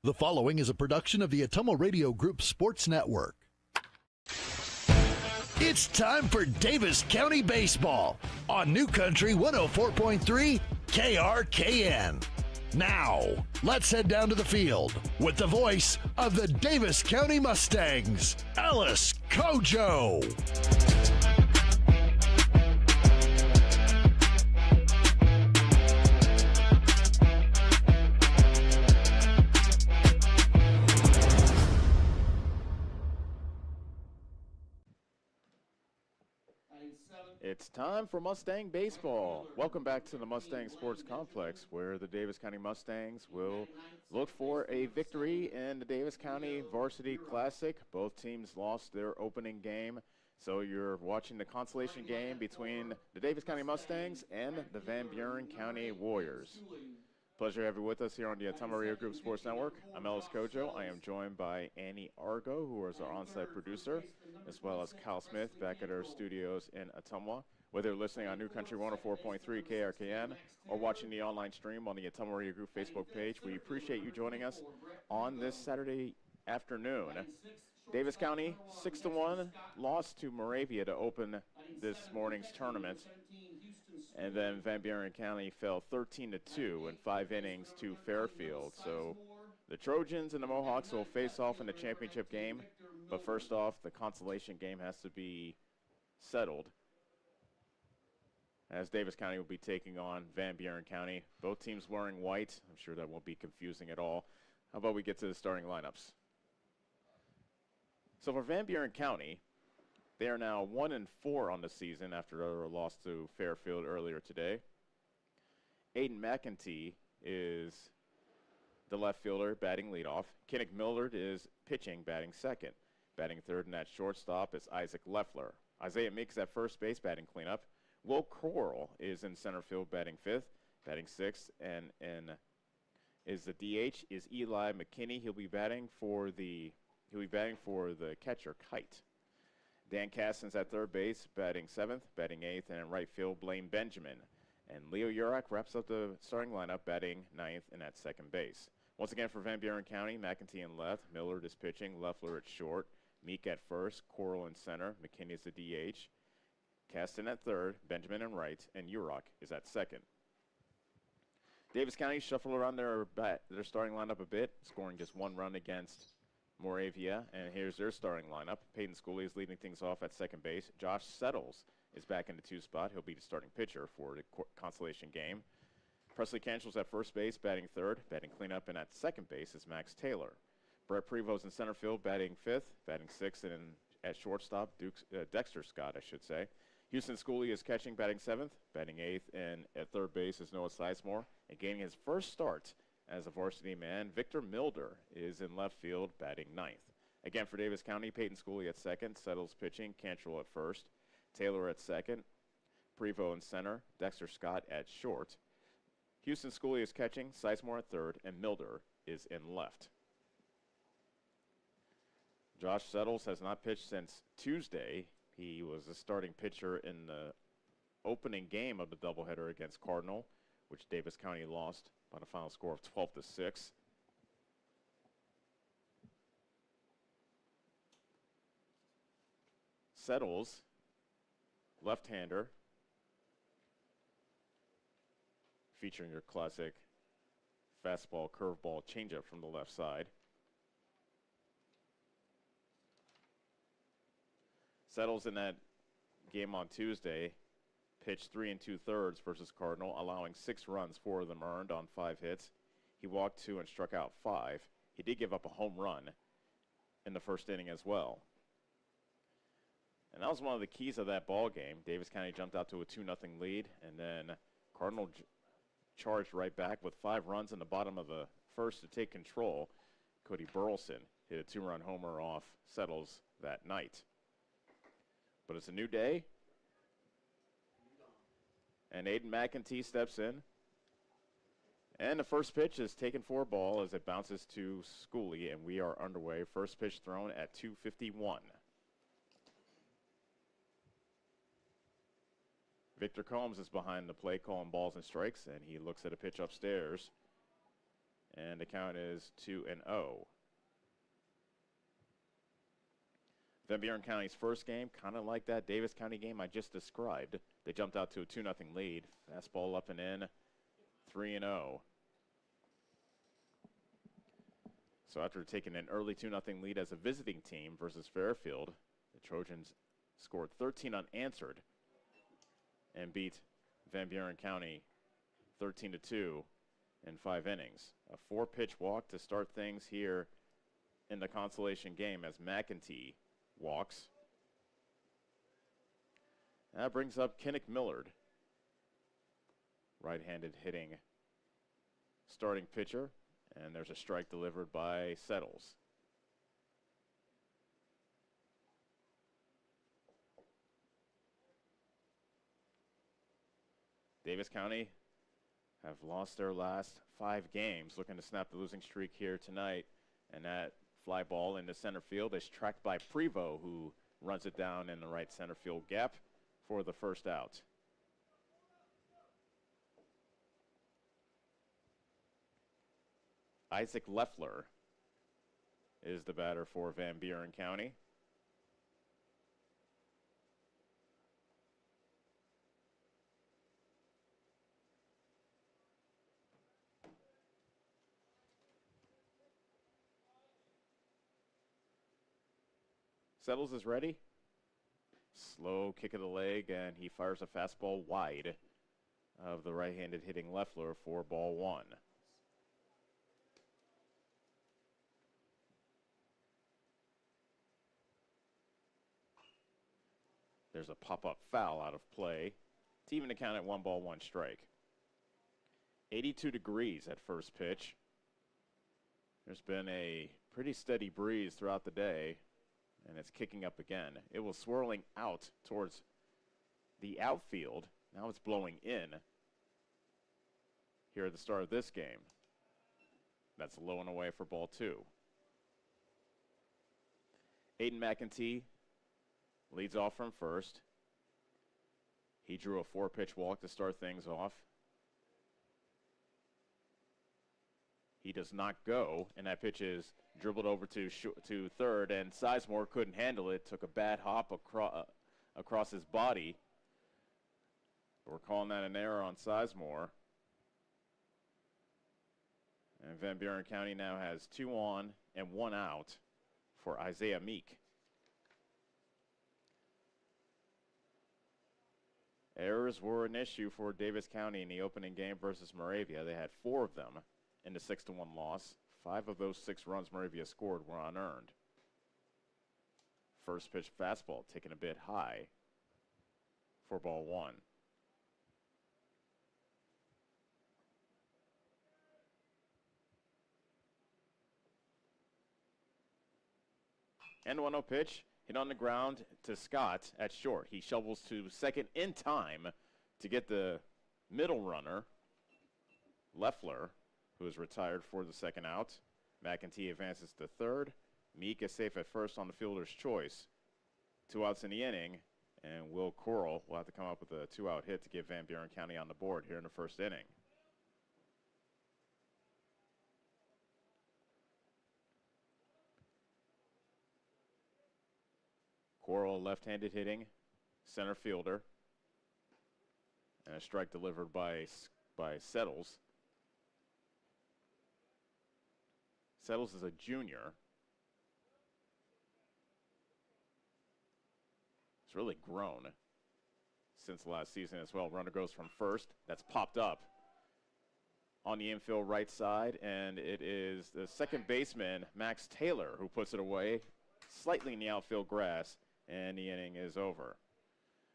The following is a production of the Atomo Radio Group Sports Network. It's time for Davis County Baseball on New Country 104.3 KRKN. Now, let's head down to the field with the voice of the Davis County Mustangs, Alice Kojo. It's time for Mustang Baseball. Welcome back to the Mustang Sports Complex, where the Davis County Mustangs will look for a victory in the Davis County Varsity Classic. Both teams lost their opening game, so you're watching the consolation game between the Davis County Mustangs and the Van Buren County Warriors. Pleasure to have you with us here on the Atomo Radio Group Sports Network. I'm Alice Kojo. I am joined by Annie Argo, who is our on-site producer, as well as Kyle Smith back at our studios in Ottumwa. Whether you're listening on New Country 104.3 KRKN or watching the online stream on the Atomo Radio Group Facebook page, we appreciate you joining us on this Saturday afternoon. Davis County 6-1 lost to Moravia to open this morning's tournament. And then Van Buren County fell 13-2 in 5 innings to Fairfield. So the Trojans and the Mohawks will face off in the championship game. But first off, the consolation game has to be settled, as Davis County will be taking on Van Buren County. Both teams wearing white. I'm sure that won't be confusing at all. How about we get to the starting lineups? So for Van Buren County, they are now 1-4 on the season after their loss to Fairfield earlier today. Aiden McEntee is the left fielder, batting leadoff. Kinnick Millard is pitching, batting second. Batting third, and at shortstop is Isaac Leffler. Isaiah Meeks at first base, batting cleanup. Will Coral is in center field, batting fifth. Batting sixth, and is the DH is Eli McKinney. He'll be batting for the catcher, Kite. Dan Caston's at third base, batting seventh, batting eighth, and in right field, Blaine Benjamin. And Leo Urak wraps up the starting lineup, batting ninth and at second base. Once again for Van Buren County, McEntee in left, Millard is pitching, Leffler at short, Meek at first, Coral in center, McKinney is the DH, Caston at third, Benjamin in right, and Urak is at second. Davis County shuffled around their starting lineup a bit, scoring just one run against Moravia, and here's their starting lineup. Peyton Schooley is leading things off at second base. Josh Settles is back in the two spot. He'll be the starting pitcher for the consolation game. Presley Cantrell's at first base, batting third. Batting cleanup, and at second base is Max Taylor. Brett Prevost in center field, batting fifth. Batting sixth, and at shortstop, Dexter Scott, I should say. Houston Schooley is catching, batting seventh. Batting eighth, and at third base is Noah Sizemore. And gaining his first start as a varsity man, Victor Milder is in left field, batting ninth. Again for Davis County, Peyton Schooley at second, Settles pitching, Cantrell at first, Taylor at second, Prevost in center, Dexter Scott at short. Houston Schooley is catching, Sizemore at third, and Milder is in left. Josh Settles has not pitched since Tuesday. He was the starting pitcher in the opening game of the doubleheader against Cardinal, which Davis County lost by a final score of 12-6. Settles, left-hander, featuring your classic fastball, curveball, changeup from the left side. Settles in that game on Tuesday pitched 3 2/3 versus Cardinal, allowing 6 runs, 4 of them earned on 5 hits. He walked 2 and struck out 5. He did give up a home run in the first inning as well. And that was one of the keys of that ball game. Davis County jumped out to a 2-0 lead, and then Cardinal charged right back with 5 runs in the bottom of the first to take control. Cody Burleson hit a 2-run homer off Settles that night. But it's a new day, and Aiden McEntee steps in. And the first pitch is taken for a ball as it bounces to Schooley, and we are underway. First pitch thrown at 2:51. Victor Combs is behind the plate calling balls and strikes, and he looks at a pitch upstairs. and the count is 2-0. Van Buren County's first game, kind of like that Davis County game I just described. They jumped out to a 2-0 lead. Fastball up and in, 3-0. So after taking an early 2-0 lead as a visiting team versus Fairfield, the Trojans scored 13 unanswered and beat Van Buren County 13-2 in 5 innings. A 4-pitch walk to start things here in the consolation game as McEntee walks. That brings up Kinnick Millard, right-handed hitting starting pitcher, and there's a strike delivered by Settles. Davis County have lost their last 5 games, looking to snap the losing streak here tonight, and that fly ball into center field is tracked by Prevost, who runs it down in the right center field gap for the first out. Isaac Leffler is the batter for Van Buren County. Settles is ready. Slow kick of the leg, and he fires a fastball wide of the right-handed hitting Leffler for ball 1. There's a pop-up foul out of play to even the count at 1 ball, 1 strike. 82 degrees at first pitch. There's been a pretty steady breeze throughout the day, and it's kicking up again. It was swirling out towards the outfield. Now it's blowing in here at the start of this game. That's low and away for ball 2. Aiden McEntee leads off from first. He drew a 4-pitch walk to start things off. He does not go, and that pitch is dribbled over to third, and Sizemore couldn't handle it, took a bad hop across his body. We're calling that an error on Sizemore. And Van Buren County now has 2 on and 1 out for Isaiah Meek. Errors were an issue for Davis County in the opening game versus Moravia. They had 4 of them in the 6-1 loss. 5 of those 6 runs Moravia scored were unearned. First pitch fastball taken a bit high for ball 1. And 1-0 pitch hit on the ground to Scott at short. He shovels to second in time to get the middle runner, Leffler, who is retired for the second out. McEntee advances to third. Meek is safe at first on the fielder's choice. 2 outs in the inning, and Will Coral will have to come up with a 2-out hit to get Van Buren County on the board here in the first inning. Coral left-handed hitting, center fielder, and a strike delivered by Settles. Settles is a junior. He's really grown since last season as well. Runner goes from first. That's popped up on the infield right side, and it is the second baseman, Max Taylor, who puts it away slightly in the outfield grass, and the inning is over.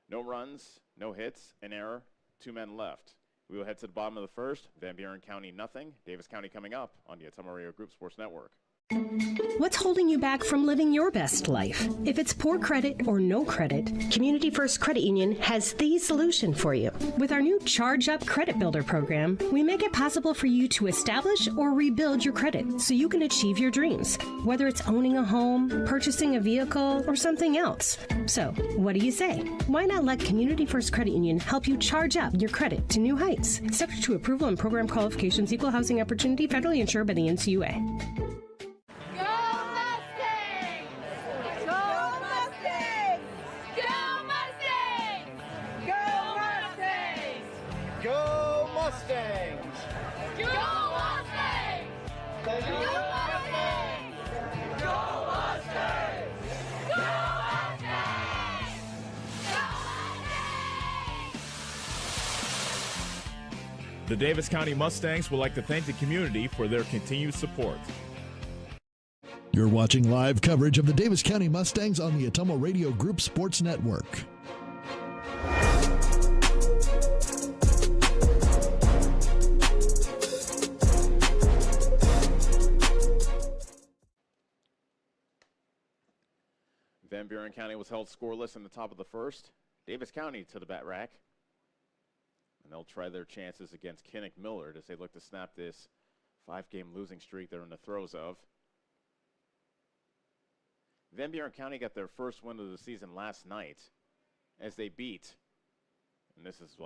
No runs, no hits, an error, 2 men left. We will head to the bottom of the first. Van Buren County nothing. Davis County coming up on the Atamario Group Sports Network. What's holding you back from living your best life? If it's poor credit or no credit, Community First Credit Union has the solution for you. With our new Charge Up Credit Builder program, we make it possible for you to establish or rebuild your credit so you can achieve your dreams, whether it's owning a home, purchasing a vehicle, or something else. So, what do you say? Why not let Community First Credit Union help you charge up your credit to new heights? Subject to approval and program qualifications, equal housing opportunity, federally insured by the NCUA. The Davis County Mustangs would like to thank the community for their continued support. You're watching live coverage of the Davis County Mustangs on the Atomo Radio Group Sports Network. Van Buren County was held scoreless in the top of the first. Davis County to the bat rack. And they'll try their chances against Kinnick Millard as they look to snap this 5-game losing streak they're in the throes of. Van Buren County got their first win of the season last night as they beat, and this is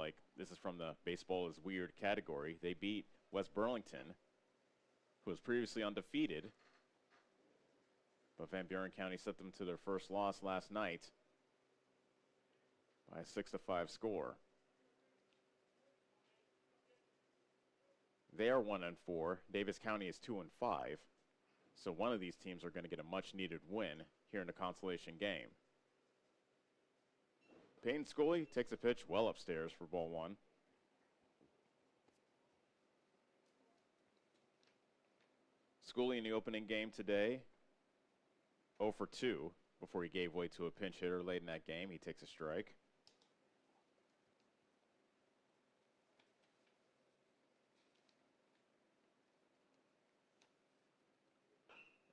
from the baseball is weird category, they beat West Burlington, who was previously undefeated. But Van Buren County set them to their first loss last night by a 6-5 score. They are 1-4. Davis County is 2-5. So one of these teams are going to get a much-needed win here in the consolation game. Peyton Schooley takes a pitch well upstairs for ball one. Schooley in the opening game today, 0 for 2 before he gave way to a pinch hitter late in that game. He takes a strike.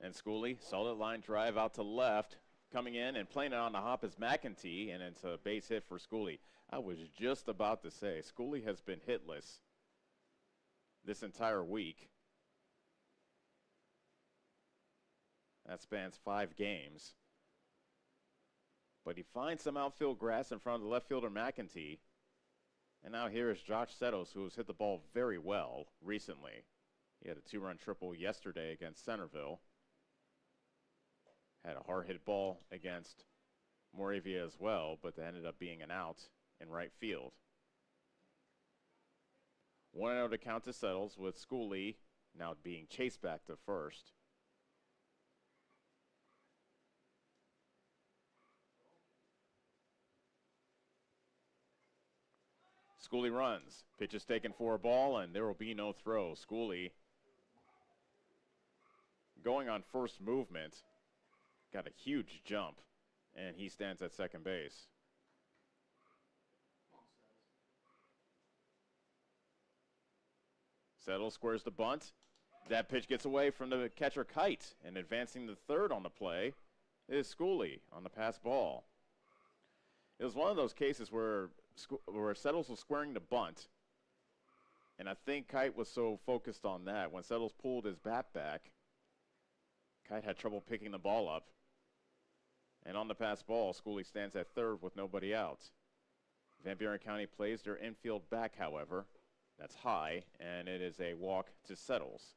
And Schooley, solid line drive out to left. Coming in and playing it on the hop is McEntee, and it's a base hit for Schooley. I was just about to say, Schooley has been hitless this entire week. That spans 5 games. But he finds some outfield grass in front of the left fielder McEntee. And now here is Josh Settles, who has hit the ball very well recently. He had a 2-run triple yesterday against Centerville. Had a hard hit ball against Moravia as well, but that ended up being an out in right field. 1-0 to count to Settles, with Schooley now being chased back to first. Schooley runs. Pitch is taken for a ball, and there will be no throw. Schooley going on first movement. Got a huge jump, and he stands at second base. Settles squares the bunt. That pitch gets away from the catcher Kite, and advancing to third on the play is Schooley on the pass ball. It was one of those cases where Settles was squaring the bunt, and I think Kite was so focused on that. When Settles pulled his bat back, Kite had trouble picking the ball up. And on the pass ball, Schooley stands at third with nobody out. Van Buren County plays their infield back, however. That's high, and it is a walk to Settles.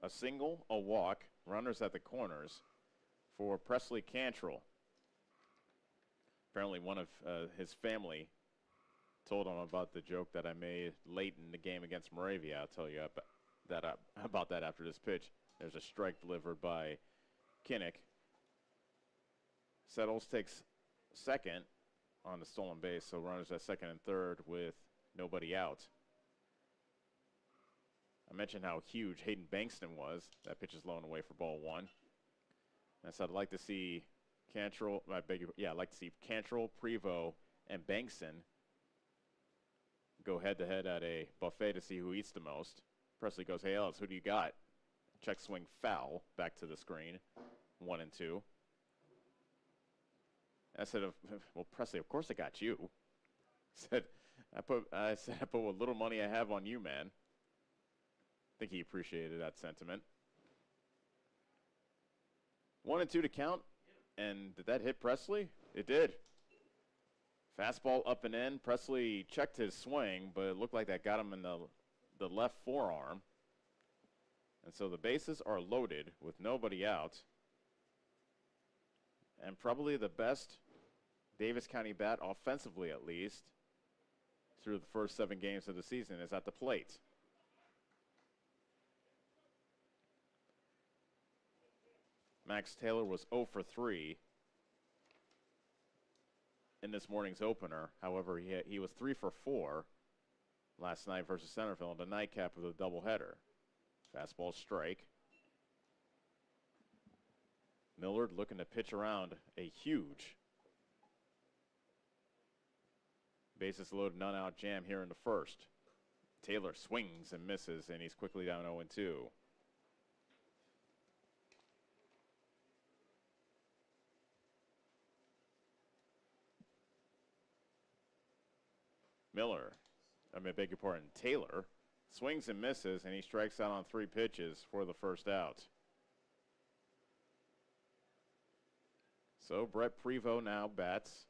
A single, a walk, runners at the corners for Presley Cantrell. Apparently one of his family told him about the joke that I made late in the game against Moravia. I'll tell you about that after this pitch. There's a strike delivered by Kinnick. Settles takes second on the stolen base, so runners at second and third with nobody out. I mentioned how huge Hayden Bankston was. That pitch is low and away for ball one. And so I'd like to see Cantrell, I'd like to see Cantrell, Prevost, and Bankston go head-to-head at a buffet to see who eats the most. Presley goes, hey, Ellis, who do you got? Check swing foul back to the screen, 1 and 2. I said, well, Presley, of course I got you. I put what little money I have on you, man. I think he appreciated that sentiment. 1 and 2 to count. And did that hit Presley? It did. Fastball up and in. Presley checked his swing, but it looked like that got him in the left forearm. And so the bases are loaded with nobody out. And probably the best Davis County bat, offensively at least, through the first 7 games of the season is at the plate. Max Taylor was 0 for 3 in this morning's opener. However, he was 3 for 4 last night versus Centerville in the nightcap of the doubleheader. Fastball strike. Millard looking to pitch around a huge bases loaded, none out jam here in the first. Taylor swings and misses, and he's quickly down 0-2. Taylor swings and misses, and he strikes out on 3 pitches for the first out. So Brett Prevost now bats.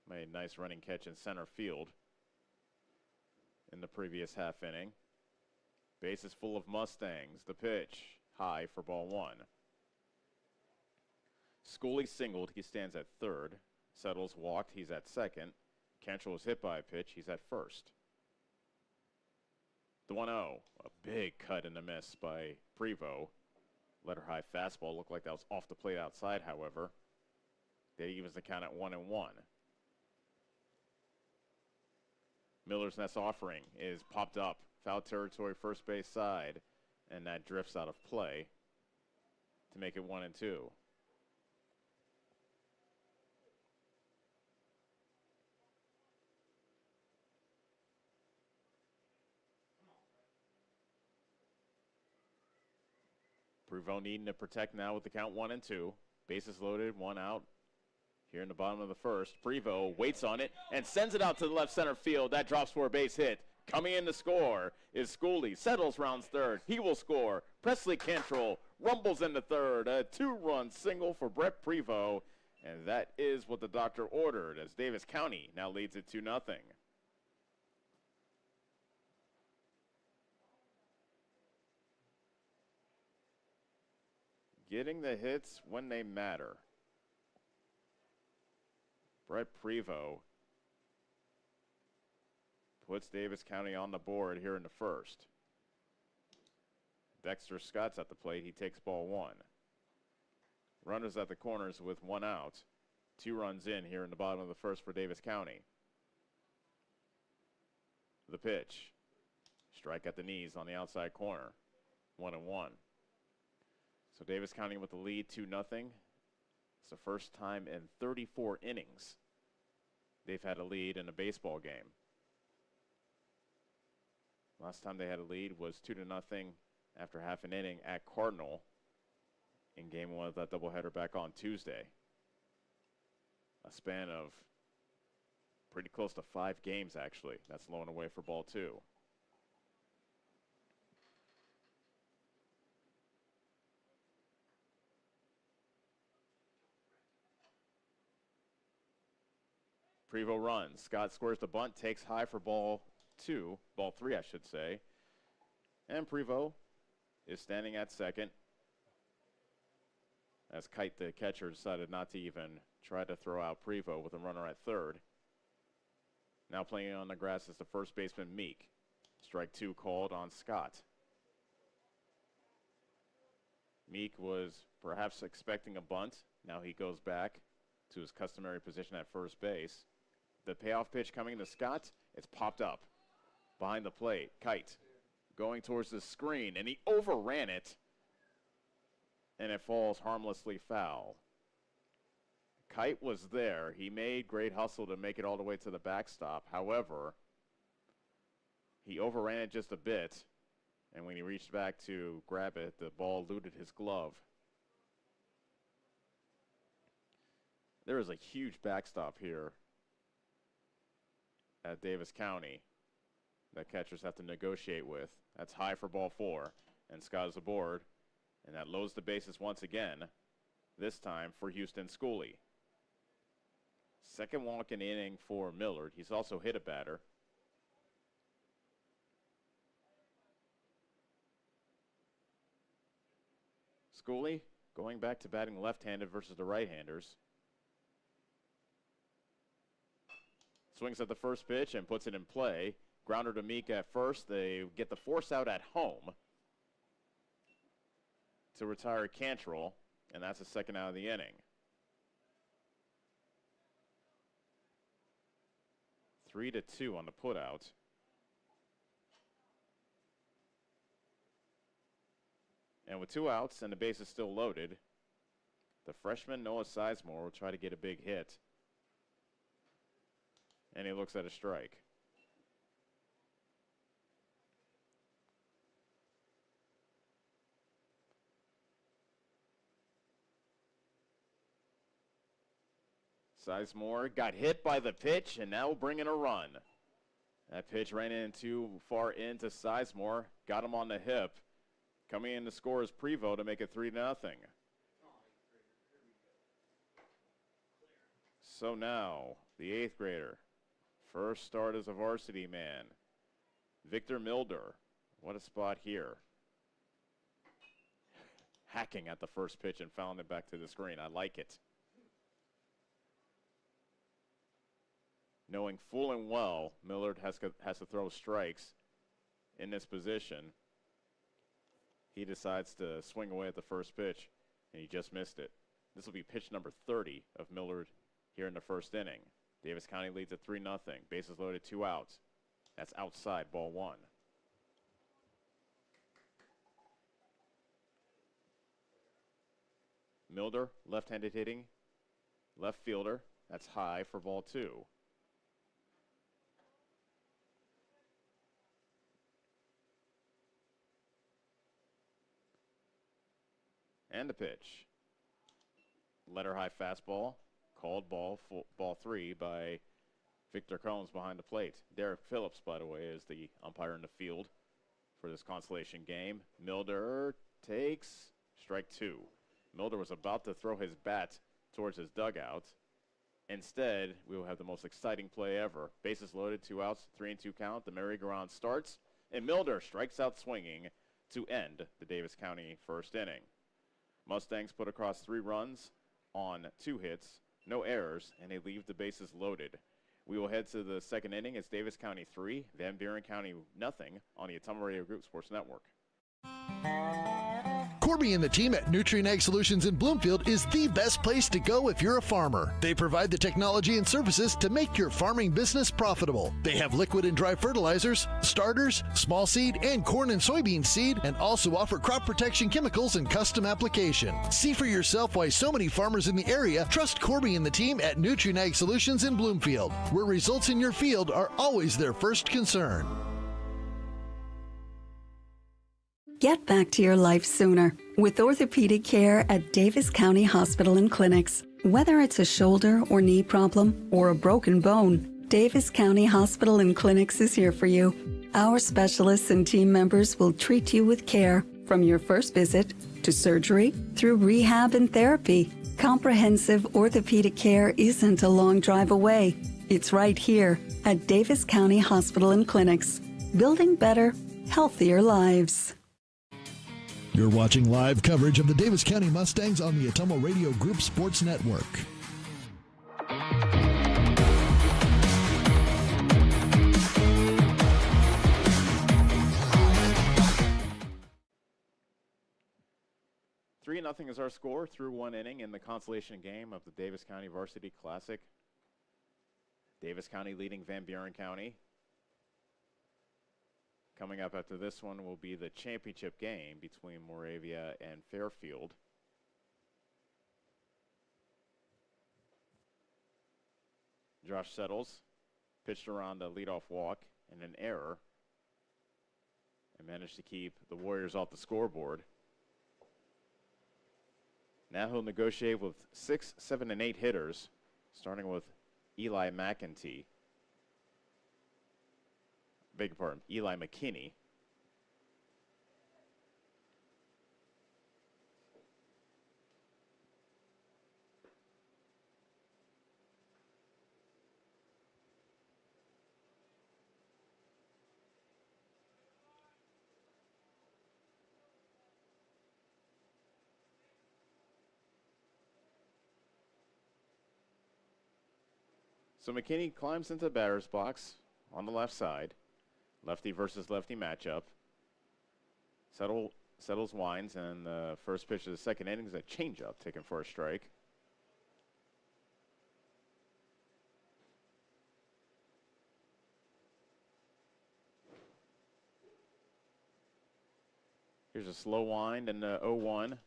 Made a nice running catch in center field in the previous half inning. Bases full of Mustangs. The pitch high for ball 1. Schooley singled. He stands at third. Settles walked. He's at second. Cantrell was hit by a pitch. He's at first. The 1-0. A big cut and a miss by Prevost. Letter high fastball. Looked like that was off the plate outside, however. That evens the count at 1-1. Miller's Nest offering is popped up. Foul territory, first base side. And that drifts out of play to make it 1-2. Prevost needing to protect now with the count 1-2. Bases loaded, 1 out. Here in the bottom of the first, Prevost waits on it and sends it out to the left center field. That drops for a base hit. Coming in to score is Schooley. Settles rounds third. He will score. Presley Cantrell rumbles into third. A 2-run single for Brett Prevost. And that is what the doctor ordered as Davis County now leads it 2-0. Getting the hits when they matter. Brett Prevost puts Davis County on the board here in the first. Dexter Scott's at the plate. He takes ball 1. Runners at the corners with 1 out. 2 runs in here in the bottom of the first for Davis County. The pitch. Strike at the knees on the outside corner. 1-1. So Davis County with the lead 2-0. It's the first time in 34 innings they've had a lead in a baseball game. Last time they had a lead was 2-0 after half an inning at Cardinal in game 1 of that doubleheader back on Tuesday. A span of pretty close to 5 games, actually. That's low and away for ball 2. Prevost runs. Scott squares the bunt, takes high for ball 3, I should say. And Prevost is standing at second as Kite, the catcher, decided not to even try to throw out Prevost with a runner at third. Now playing on the grass is the first baseman, Meek. Strike 2 called on Scott. Meek was perhaps expecting a bunt. Now he goes back to his customary position at first base. The payoff pitch coming to Scott. It's popped up behind the plate. Kite going towards the screen, and he overran it, and it falls harmlessly foul. Kite was there. He made great hustle to make it all the way to the backstop. However, He overran it just a bit, and when he reached back to grab it, the ball eluded his glove. There is a huge backstop here at Davis County that catchers have to negotiate with. That's high for ball 4, and Scott's aboard, and that loads the bases once again, this time for Houston Schooley. Second walk in the inning for Millard. He's also hit a batter. Schooley going back to batting left-handed versus the right-handers. Swings at the first pitch and puts it in play. Grounder to Meek at first. They get the force out at home to retire Cantrell, and that's the second out of the inning. 3-2 on the putout. And with 2 outs and the bases still loaded, the freshman Noah Sizemore will try to get a big hit. And he looks at a strike. Sizemore got hit by the pitch and now bringing a run. That pitch ran in too far into Sizemore, got him on the hip. Coming in to score is Prevost to make it 3-0. So now, the 8th grader, first start as a varsity man, Victor Milder. What a spot here. Hacking at the first pitch and fouling it back to the screen. I like it. Knowing full and well Millard has to throw strikes in this position, he decides to swing away at the first pitch, and he just missed it. This will be pitch number 30 of Millard here in the first inning. Davis County leads at 3-0. Bases loaded, 2 outs. That's outside, ball 1. Milder, left-handed hitting, left fielder. That's high for ball 2. And the pitch. Letter high fastball. Called ball 3 by Victor Combs behind the plate. Derek Phillips, by the way, is the umpire in the field for this consolation game. Milder takes strike 2. Milder was about to throw his bat towards his dugout. Instead, we will have the most exciting play ever. Bases loaded, 2 outs, 3-2 count. The merry-go-round starts, and Milder strikes out swinging to end the Davis County first inning. Mustangs put across 3 runs on 2 hits, no errors, and they leave the bases loaded. We will head to the second inning. It's Davis County 3, Van Buren County nothing on the Ottumwa Radio Group Sports Network. Corby and the team at Nutrient Ag Solutions in Bloomfield is the best place to go if you're a farmer. They provide the technology and services to make your farming business profitable. They have liquid and dry fertilizers, starters, small seed, and corn and soybean seed, and also offer crop protection chemicals and custom application. See for yourself why so many farmers in the area trust Corby and the team at Nutrient Ag Solutions in Bloomfield, where results in your field are always their first concern. Get back to your life sooner with orthopedic care at Davis County Hospital and Clinics. Whether it's a shoulder or knee problem or a broken bone, Davis County Hospital and Clinics is here for you. Our specialists and team members will treat you with care from your first visit to surgery through rehab and therapy. Comprehensive orthopedic care isn't a long drive away. It's right here at Davis County Hospital and Clinics, building better, healthier lives. You're watching live coverage of the Davis County Mustangs on the Ottumwa Radio Group Sports Network. Three 0 is our score through 1 inning in the consolation game of the Davis County Varsity Classic. Davis County leading Van Buren County. Coming up after this one will be the championship game between Moravia and Fairfield. Josh Settles pitched around a leadoff walk and an error and managed to keep the Warriors off the scoreboard. Now he'll negotiate with 6, 7, and 8 hitters, starting with Eli McEntee. Beg your pardon, Eli McKinney. So McKinney climbs into the batter's box on the left side. Lefty versus lefty matchup. Settles, winds, and the first pitch of the second inning is a changeup taken for a strike. Here's a slow wind and 0-1.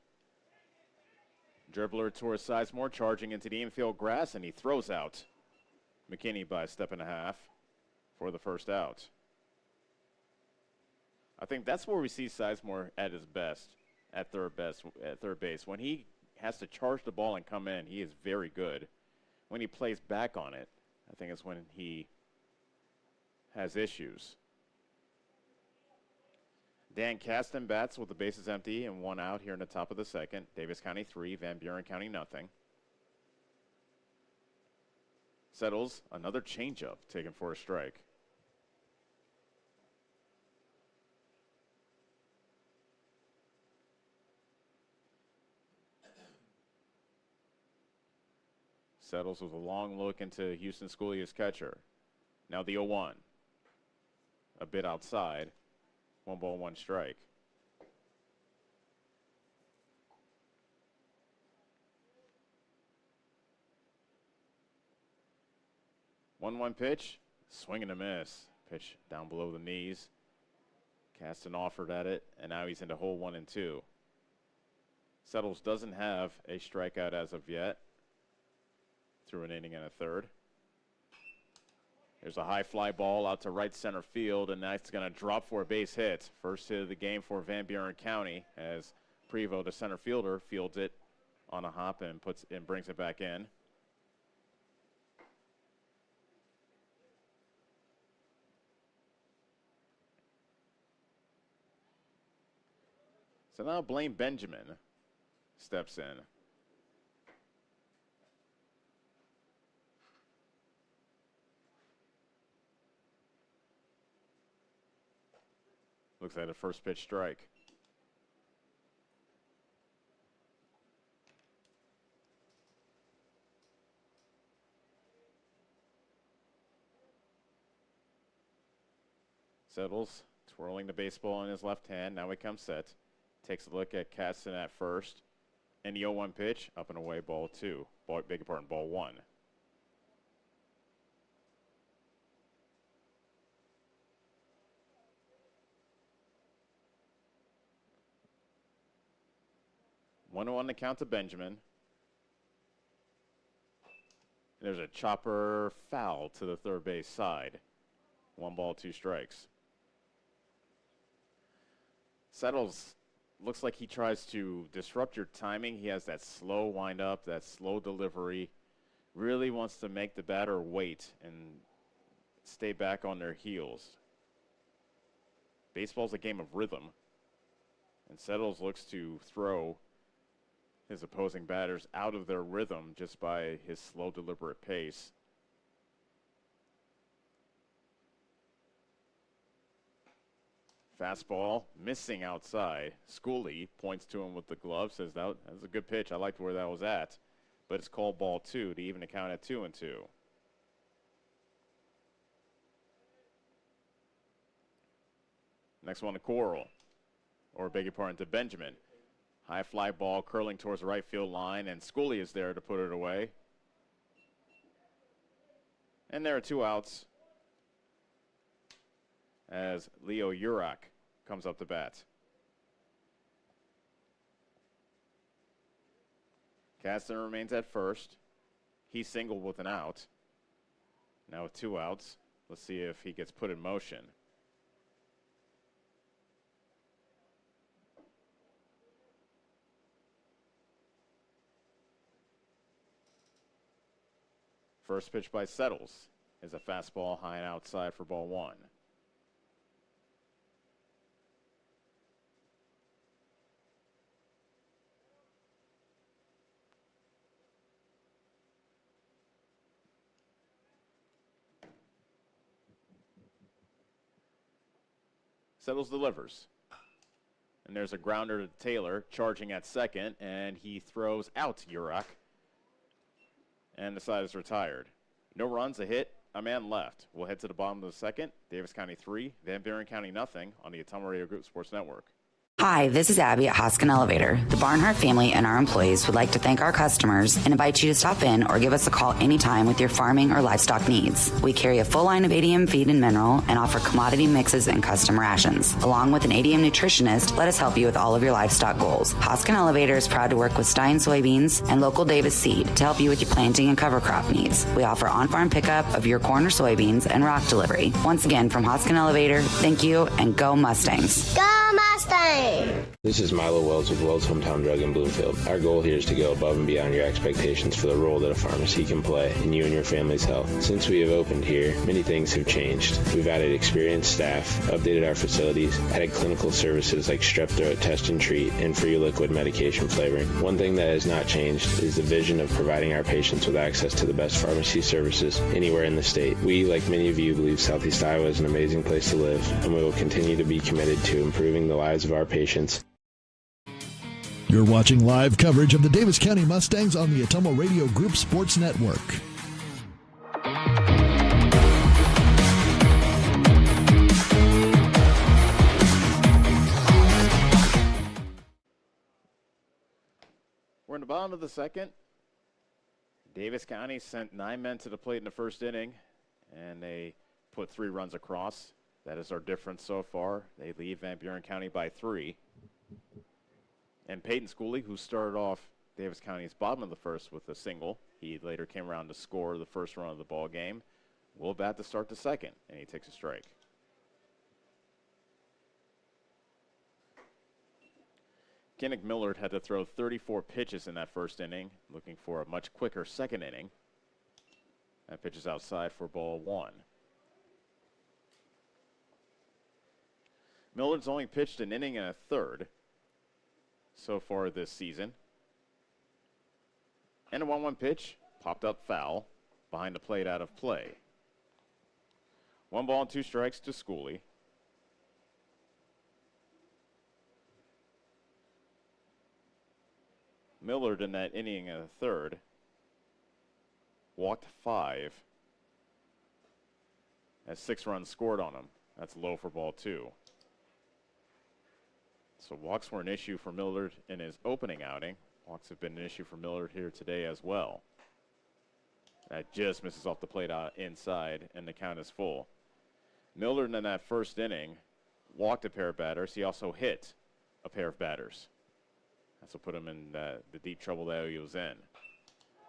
Dribbler towards Sizemore, charging into the infield grass, and he throws out McKinney by a step and a half for the first out. I think that's where we see Sizemore at his best, at third base. When he has to charge the ball and come in, he is very good. When he plays back on it, I think it's when he has issues. Dan Kasten bats with the bases empty and 1 out here in the top of the second. Davis County 3, Van Buren County nothing. Settles, another changeup taken for a strike. Settles with a long look into Houston Schooly's catcher. Now the 0-1. A bit outside. 1 ball, 1 strike. One pitch, swing and a miss. Pitch down below the knees. Kasten offered at it, and now he's into hole 1 and 2. Settles doesn't have a strikeout as of yet. Through an inning and a third. There's a high fly ball out to right center field, and that's going to drop for a base hit. First hit of the game for Van Buren County as Prevost, the center fielder, fields it on a hop and brings it back in. So now Blaine Benjamin steps in. Looks like a first pitch strike. Settles, twirling the baseball in his left hand. Now he comes set. Takes a look at Kasten at first. And the 0-1 pitch, up and away, ball 2. Beg your pardon, ball 1. One on the count to Benjamin. There's a chopper foul to the third base side. 1 ball, 2 strikes. Settles looks like he tries to disrupt your timing. He has that slow windup, that slow delivery. Really wants to make the batter wait and stay back on their heels. Baseball's a game of rhythm. And Settles looks to throw his opposing batters out of their rhythm just by his slow, deliberate pace. Fastball missing outside. Schooley points to him with the glove, says that was a good pitch. I liked where that was at. But it's called ball 2 to even the count at 2 and 2. Next one to Coral, or beg your pardon, to Benjamin. High fly ball curling towards the right field line, and Schooley is there to put it away. And there are 2 outs as Leo Urak comes up to bat. Kasten remains at first. He singled with an out. Now with 2 outs, let's see if he gets put in motion. First pitch by Settles is a fastball high and outside for ball one. Settles delivers. And there's a grounder to Taylor, charging at second, and he throws out Urach. And the side is retired. No runs, a hit, a man left. We'll head to the bottom of the second. Davis County 3, Van Buren County nothing on the Ottumwa Radio Group Sports Network. Hi, this is Abby at Hoskin Elevator. The Barnhart family and our employees would like to thank our customers and invite you to stop in or give us a call anytime with your farming or livestock needs. We carry a full line of ADM feed and mineral and offer commodity mixes and custom rations. Along with an ADM nutritionist, let us help you with all of your livestock goals. Hoskin Elevator is proud to work with Stein Soybeans and local Davis Seed to help you with your planting and cover crop needs. We offer on-farm pickup of your corn or soybeans and rock delivery. Once again, from Hoskin Elevator, thank you and go Mustangs. Go Mustang! This is Milo Wells with Wells Hometown Drug in Bloomfield. Our goal here is to go above and beyond your expectations for the role that a pharmacy can play in you and your family's health. Since we have opened here, many things have changed. We've added experienced staff, updated our facilities, added clinical services like strep throat test and treat, and free liquid medication flavoring. One thing that has not changed is the vision of providing our patients with access to the best pharmacy services anywhere in the state. We, like many of you, believe Southeast Iowa is an amazing place to live, and we will continue to be committed to improving the lives of our patients. You're watching live coverage of the Davis County Mustangs on the Ottumwa Radio Group Sports Network. We're in the bottom of the second. Davis County sent 9 men to the plate in the first inning, and they put 3 runs across. That is our difference so far. They lead Van Buren County by 3. And Peyton Schooley, who started off Davis County's bottom of the first with a single, he later came around to score the first run of the ball game, will bat to start the second, and he takes a strike. Kinnick Millard had to throw 34 pitches in that first inning, looking for a much quicker second inning. That pitch is outside for ball one. Millard's only pitched an inning and a third so far this season. And a 1-1 pitch, popped up foul, behind the plate out of play. 1 ball and 2 strikes to Schooley. Millard in that inning and a third walked 5. Has 6 runs scored on him. That's low for ball 2. So walks were an issue for Millard in his opening outing. Walks have been an issue for Millard here today as well. That just misses off the plate out inside, and the count is full. Millard in that first inning walked a pair of batters. He also hit a pair of batters. That's what put him in the deep trouble that he was in.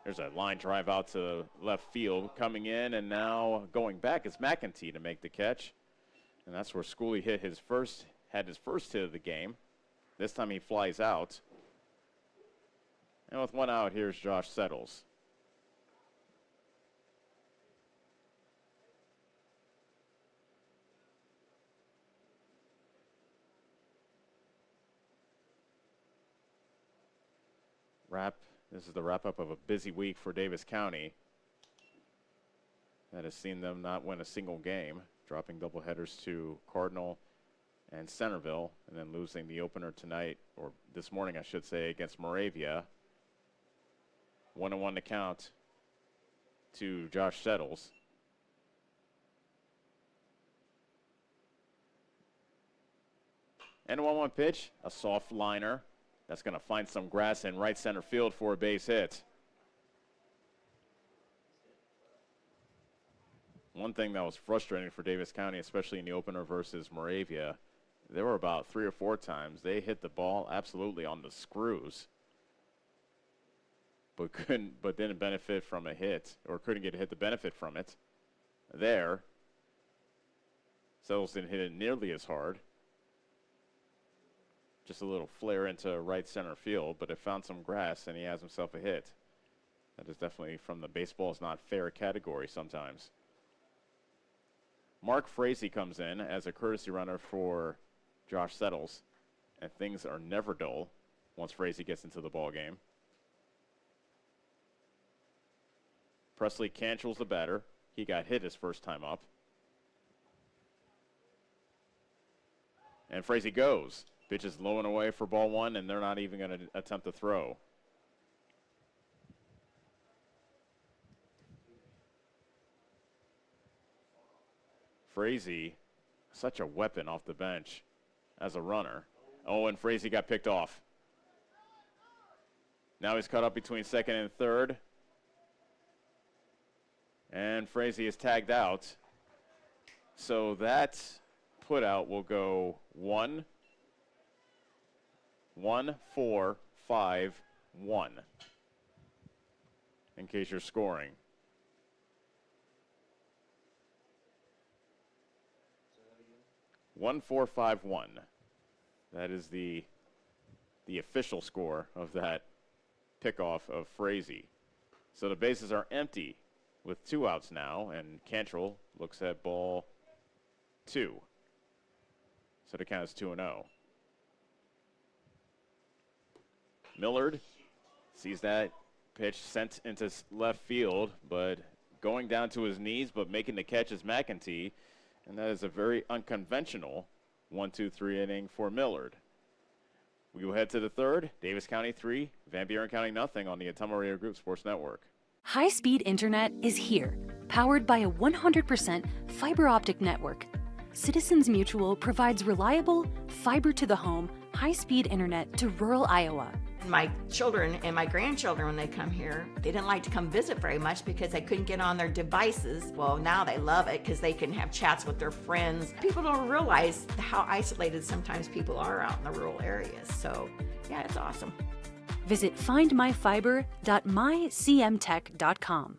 There's a line drive out to left field coming in, and now going back is McEntee to make the catch. And that's where Schooley had his first hit of the game. This time he flies out. And with 1 out, here's Josh Settles. This is the wrap-up of a busy week for Davis County. That has seen them not win a single game, dropping doubleheaders to Cardinal and Centerville, and then losing the opener tonight, or this morning I should say, against Moravia. 1-1 to count to Josh Settles. And a 1-1 pitch, a soft liner. That's going to find some grass in right center field for a base hit. One thing that was frustrating for Davis County, especially in the opener versus Moravia, there were about 3 or 4 times they hit the ball absolutely on the screws, but didn't benefit from a hit, or couldn't get a hit to benefit from it. There, Settles didn't hit it nearly as hard. Just a little flare into right center field, but it found some grass, and he has himself a hit. That is definitely from the baseball is not fair category sometimes. Mark Frazee comes in as a courtesy runner for Josh Settles, and things are never dull once Frazee gets into the ball game. Presley Cantrell's the batter. He got hit his first time up. And Frazee goes. Pitch is low and away for ball one, and they're not even going to attempt to throw. Frazee, such a weapon off the bench as a runner. Oh, and Frazee got picked off. Now he's caught up between second and third. And Frazee is tagged out. So that put out will go 1, 1, 4, 5, 1. In case you're scoring. One, 4, 5, 1. That is the official score of that pickoff of Frazee. So the bases are empty with 2 outs now, and Cantrell looks at ball 2. So the count is 2-0. Millard sees that pitch sent into left field, but going down to his knees, but making the catch is McEntee. And that is a very unconventional 1-2-3 inning for Millard. We will head to the third. Davis County 3, Van Buren County nothing on the Ottumwa Radio Group Sports Network. High-speed internet is here, powered by a 100% fiber optic network. Citizens Mutual provides reliable, fiber-to-the-home, high-speed internet to rural Iowa. My children and my grandchildren, when they come here, they didn't like to come visit very much because they couldn't get on their devices. Well, now they love it because they can have chats with their friends. People don't realize how isolated sometimes people are out in the rural areas. So, yeah, it's awesome. Visit findmyfiber.mycmtech.com.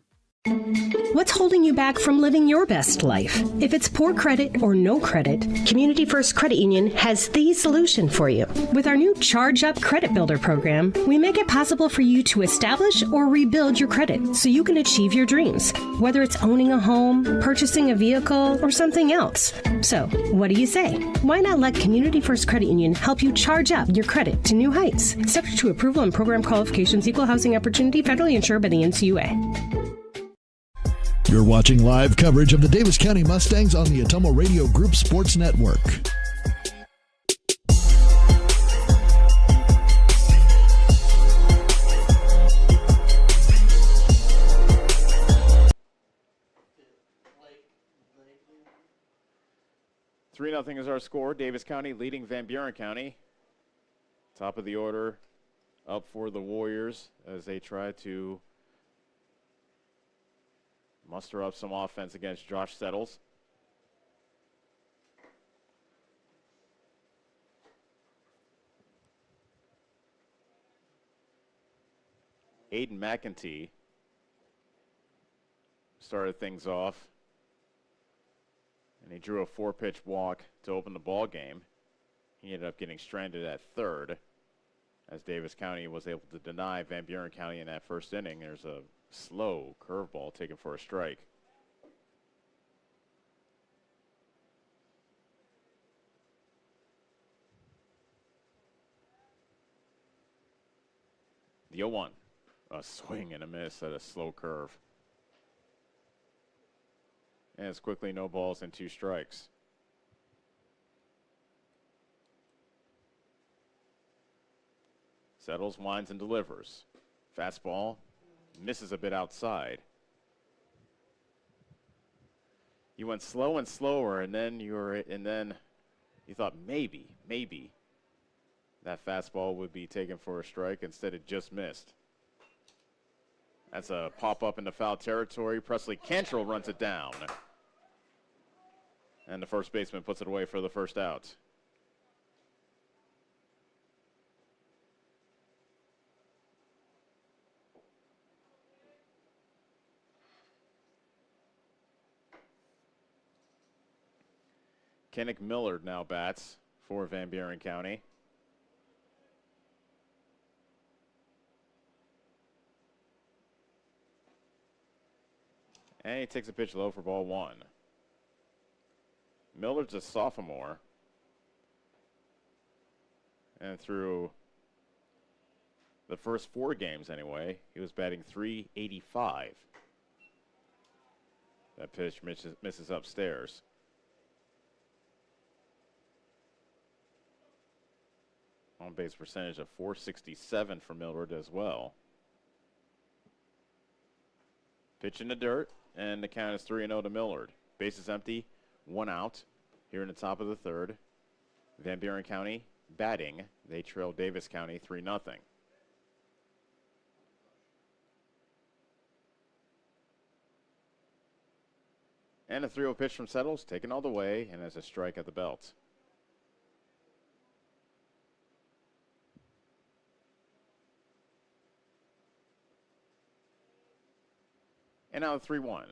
What's holding you back from living your best life? If it's poor credit or no credit, Community First Credit Union has the solution for you. With our new Charge Up Credit Builder program, we make it possible for you to establish or rebuild your credit so you can achieve your dreams, whether it's owning a home, purchasing a vehicle, or something else. So, what do you say? Why not let Community First Credit Union help you charge up your credit to new heights? Subject to approval and program qualifications, equal housing opportunity, federally insured by the NCUA. You're watching live coverage of the Davis County Mustangs on the Ottumwa Radio Group Sports Network. Three 0 is our score. Davis County leading Van Buren County. Top of the order up for the Warriors as they try to muster up some offense against Josh Settles. Aiden McEntee started things off, and he drew a 4-pitch walk to open the ball game. He ended up getting stranded at third as Davis County was able to deny Van Buren County in that first inning. There's a slow curveball taken for a strike. The 0-1, a swing and a miss at a slow curve. And it's quickly no balls and 2 strikes. Settles, winds, and delivers. Fastball. Misses a bit outside. You went slow and slower, and then you thought maybe that fastball would be taken for a strike. Instead, it just missed. That's a pop up into foul territory. Presley Cantrell runs it down, and the first baseman puts it away for the first out. Kenneth Millard now bats for Van Buren County. And he takes a pitch low for ball 1. Millard's a sophomore. And through the first 4 games anyway, he was batting .385. That pitch misses upstairs. On-base percentage of .467 for Millard as well. Pitch in the dirt, and the count is 3-0 to Millard. Bases empty, 1 out here in the top of the 3rd. Van Buren County batting. They trail Davis County 3-0. And a 3-0 pitch from Settles, taken all the way, and has a strike at the belt. And now the 3-1.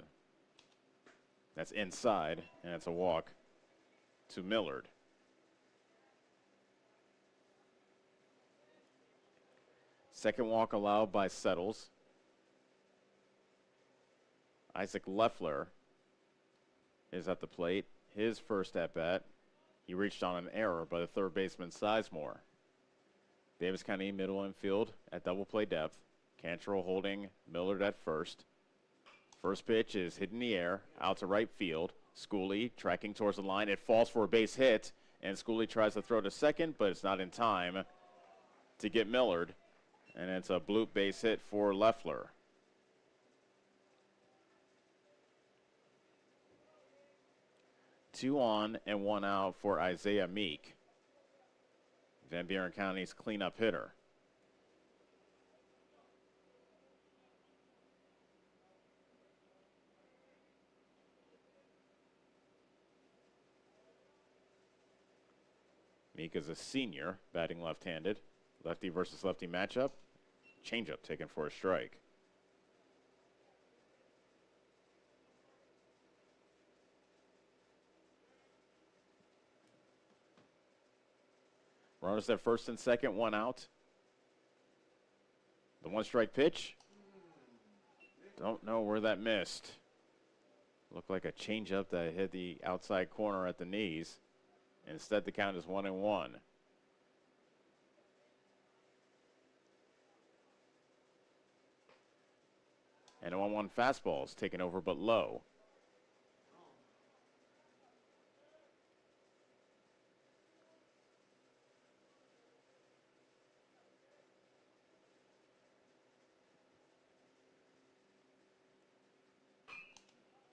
That's inside, and it's a walk to Millard. Second walk allowed by Settles. Isaac Leffler is at the plate. His first at-bat, he reached on an error by the third baseman Sizemore. Davis County middle infield at double play depth. Cantrell holding Millard at first. First pitch is hit in the air, out to right field. Schooley tracking towards the line. It falls for a base hit, and Schooley tries to throw to second, but it's not in time to get Millard. And it's a bloop base hit for Leffler. Two on and 1 out for Isaiah Meek, Van Buren County's cleanup hitter. Meek is a senior, batting left-handed. Lefty versus lefty matchup. Changeup taken for a strike. Runners at first and second, 1 out. The 1-strike pitch. Don't know where that missed. Looked like a changeup that hit the outside corner at the knees. Instead, the count is 1-1. And a 1-1 fastball is taken over but low.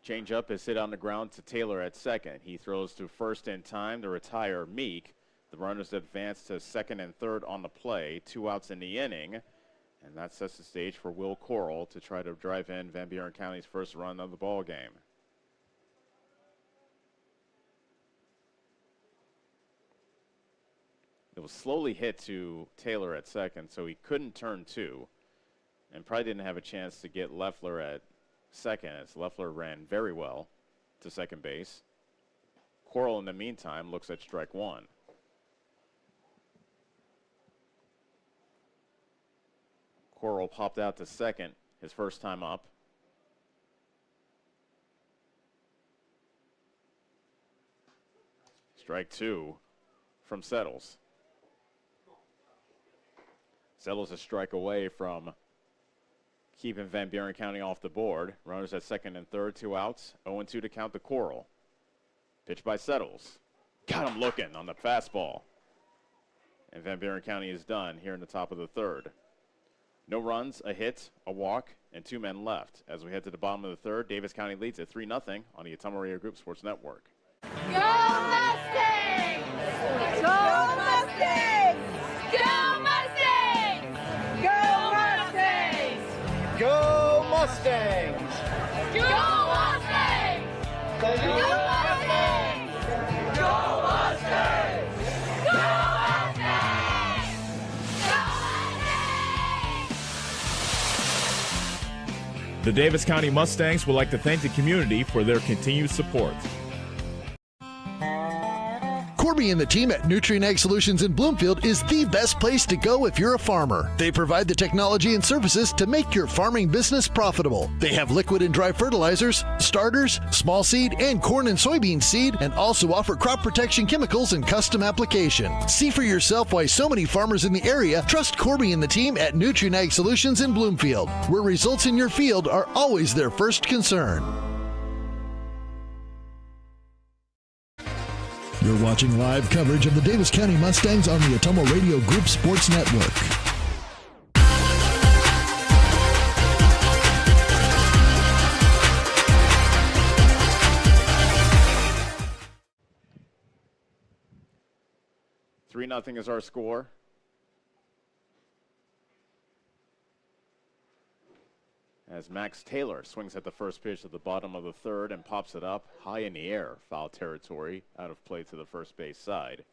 Changeup is hit on the ground to Taylor at second. He throws to first in time to retire Meek. The runners advance to second and third on the play. 2 outs in the inning. And that sets the stage for Will Coral to try to drive in Van Buren County's first run of the ball game. It was slowly hit to Taylor at second, so he couldn't turn 2. And probably didn't have a chance to get Leffler at second, as Leffler ran very well to second base. Coral, in the meantime, looks at strike 1. Coral popped out to second his first time up. Strike 2 from Settles. Settles a strike away from keeping Van Buren County off the board. Runners at second and third, 2 outs. 0-2 to count the Coral. Pitch by Settles. Got him looking on the fastball. And Van Buren County is done here in the top of the 3rd. No runs, a hit, a walk, and 2 men left. As we head to the bottom of the 3rd, Davis County leads at 3-0 on the Ottumwa Radio Group Sports Network. Go Mustangs! Go Mustangs! Go Mustangs! Go Mustangs! Go Mustangs! Go Mustangs! Go Mustangs! Go Mustangs! Go Mustangs! The Davis County Mustangs would like to thank the community for their continued support. Corby and the team at Nutrien Solutions in Bloomfield is the best place to go if you're a farmer. They provide the technology and services to make your farming business profitable. They have liquid and dry fertilizers, starters, small seed, and corn and soybean seed, and also offer crop protection chemicals and custom application. See for yourself why so many farmers in the area trust Corby and the team at Nutrien Solutions in Bloomfield, where results in your field are always their first concern. You're watching live coverage of the Davis County Mustangs on the Atomo Radio Group Sports Network. Three 0 is our score. As Max Taylor swings at the first pitch at the bottom of the third and pops it up high in the air, foul territory, out of play to the first base side.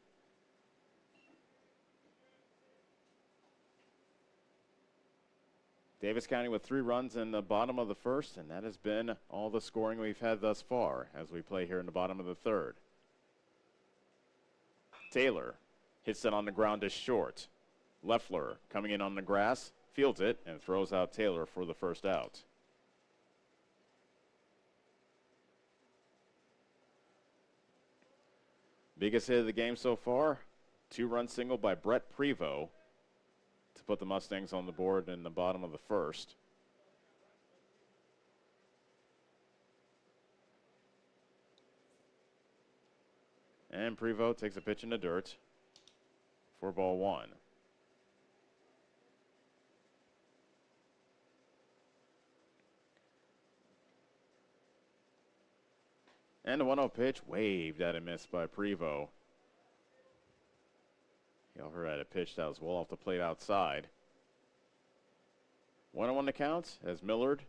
Davis County with 3 runs in the bottom of the first, and that has been all the scoring we've had thus far as we play here in the bottom of the third. Taylor hits it on the ground to short. Leffler coming in on the grass, fields it, and throws out Taylor for the first out. Biggest hit of the game so far, 2-run single by Brett Prevost to put the Mustangs on the board in the bottom of the first. And Prevost takes a pitch in the dirt for ball 1. And the 1-0 pitch waved at a miss by Prevost. He overhead a pitch that was well off the plate outside. 1-1 the count as Millard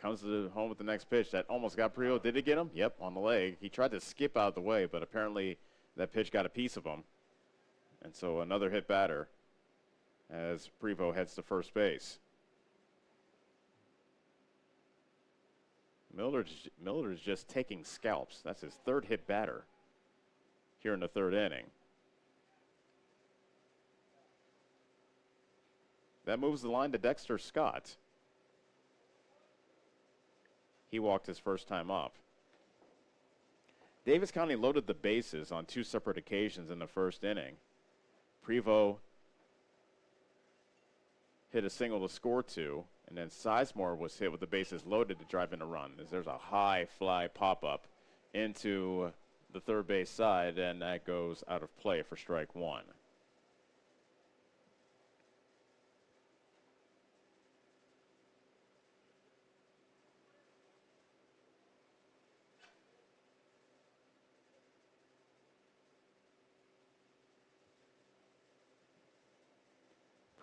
comes to the home with the next pitch that almost got Prevost. Did it get him? Yep, on the leg. He tried to skip out of the way, but apparently that pitch got a piece of him. And so another hit batter as Prevost heads to first base. Millard is just taking scalps. That's his 3rd hit batter here in the 3rd inning. That moves the line to Dexter Scott. He walked his first time up. Davis County loaded the bases on 2 separate occasions in the 1st inning. Prevost hit a single to score 2. And then Sizemore was hit with the bases loaded to drive in a run. There's a high fly pop-up into the third base side, and that goes out of play for strike 1.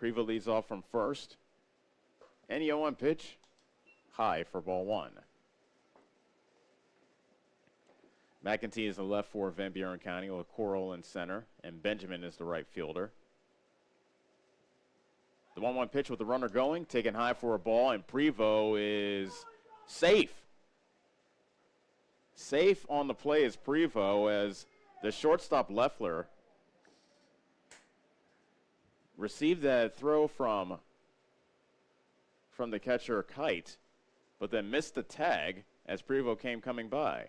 Prevost leads off from first. And the 0-1 pitch, high for ball 1. McEntee is the left for Van Buren County with Coral in center, and Benjamin is the right fielder. The 1-1 pitch with the runner going, taken high for a ball, and Prevost is safe. Safe on the play is Prevost as the shortstop Leffler received that throw from the catcher Kite, but then missed the tag as Prevost came coming by.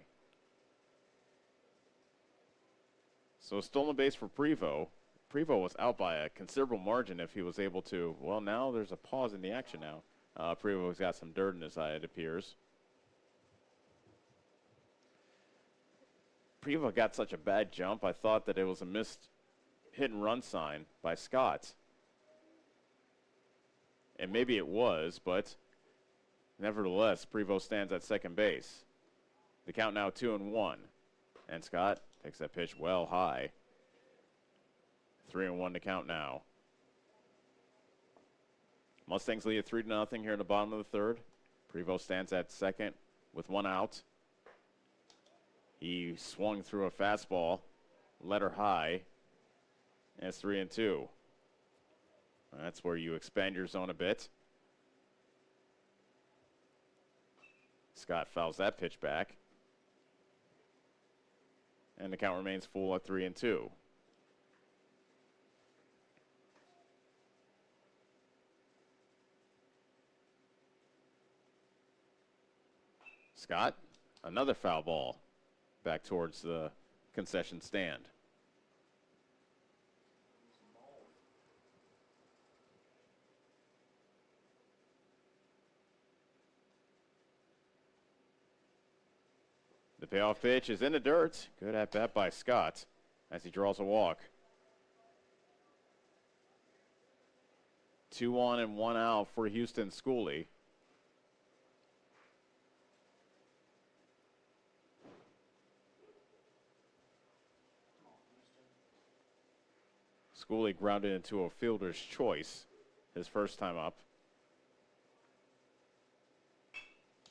So stolen base for Prevost. Prevost was out by a considerable margin if he was able to. Well, now there's a pause in the action now. Prevost's got some dirt in his eye, it appears. Prevost got such a bad jump, I thought that it was a missed hit and run sign by Scott. And maybe it was, but nevertheless, Prevost stands at second base. The count now 2-1. And Scott takes that pitch well high. 3-1 to count now. Mustangs lead at 3-0 here in the bottom of the third. Prevost stands at second with 1 out. He swung through a fastball, let her high, and it's 3-2. That's where you expand your zone a bit. Scott fouls that pitch back. And the count remains full at 3-2. Scott, another foul ball back towards the concession stand. The payoff pitch is in the dirt. Good at bat by Scott as he draws a walk. 2 on and 1 out for Houston Schooley. Schooley grounded into a fielder's choice his first time up.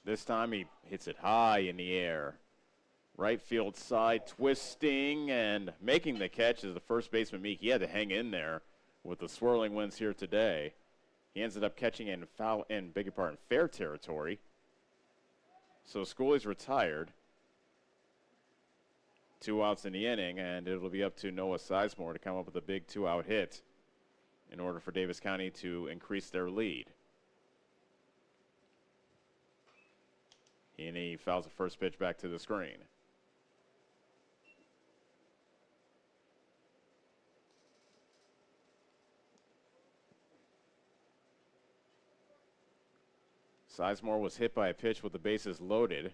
This time he hits it high in the air. Right field side, twisting and making the catch is the first baseman Meek. He had to hang in there with the swirling winds here today. He ended up catching in fair territory. So Schooley's retired. 2 outs in the inning, and it'll be up to Noah Sizemore to come up with a big 2-out hit in order for Davis County to increase their lead. And he fouls the first pitch back to the screen. Sizemore was hit by a pitch with the bases loaded.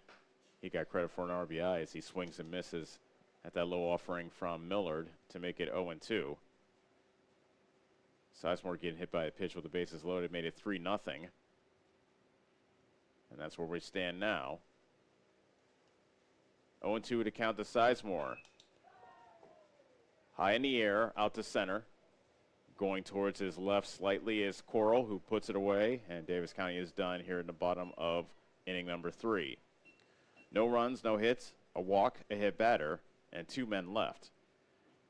He got credit for an RBI as he swings and misses at that low offering from Millard to make it 0-2. Sizemore getting hit by a pitch with the bases loaded made it 3-0. And that's where we stand now. 0-2 to count to Sizemore. High in the air, out to center. Going towards his left slightly is Coral, who puts it away, and Davis County is done here in the bottom of inning number 3. No runs, no hits, a walk, a hit batter, and 2 men left.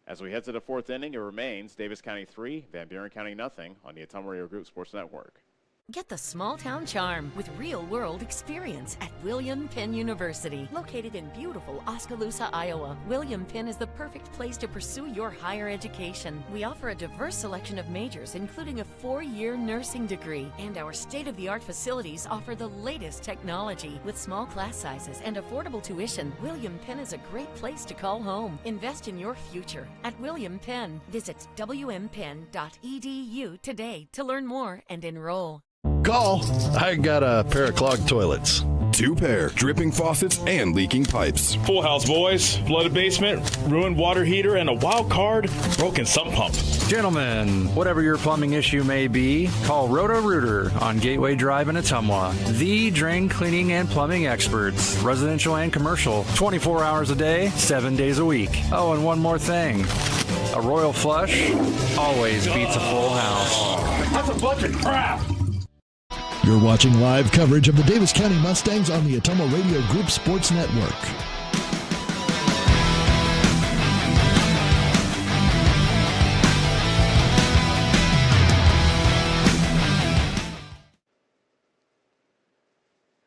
As we head to the 4th inning, it remains Davis County 3, Van Buren County nothing on the Atomo Radio Group Sports Network. Get the small town charm with real-world experience at William Penn University. Located in beautiful Oskaloosa, Iowa, William Penn is the perfect place to pursue your higher education. We offer a diverse selection of majors, including a 4-year nursing degree. And our state-of-the-art facilities offer the latest technology. With small class sizes and affordable tuition, William Penn is a great place to call home. Invest in your future at William Penn. Visit wmpenn.edu today to learn more and enroll. Call. I got a pair of clogged toilets. 2 pair, dripping faucets and leaking pipes. Full house, boys. Flooded basement, ruined water heater, and a wild card, broken sump pump. Gentlemen, whatever your plumbing issue may be, call Roto-Rooter on Gateway Drive in Ottumwa. The drain cleaning and plumbing experts, residential and commercial, 24 hours a day, 7 days a week. Oh, and one more thing. A royal flush always beats a full house. That's a bunch of crap. You're watching live coverage of the Davis County Mustangs on the Atomo Radio Group Sports Network.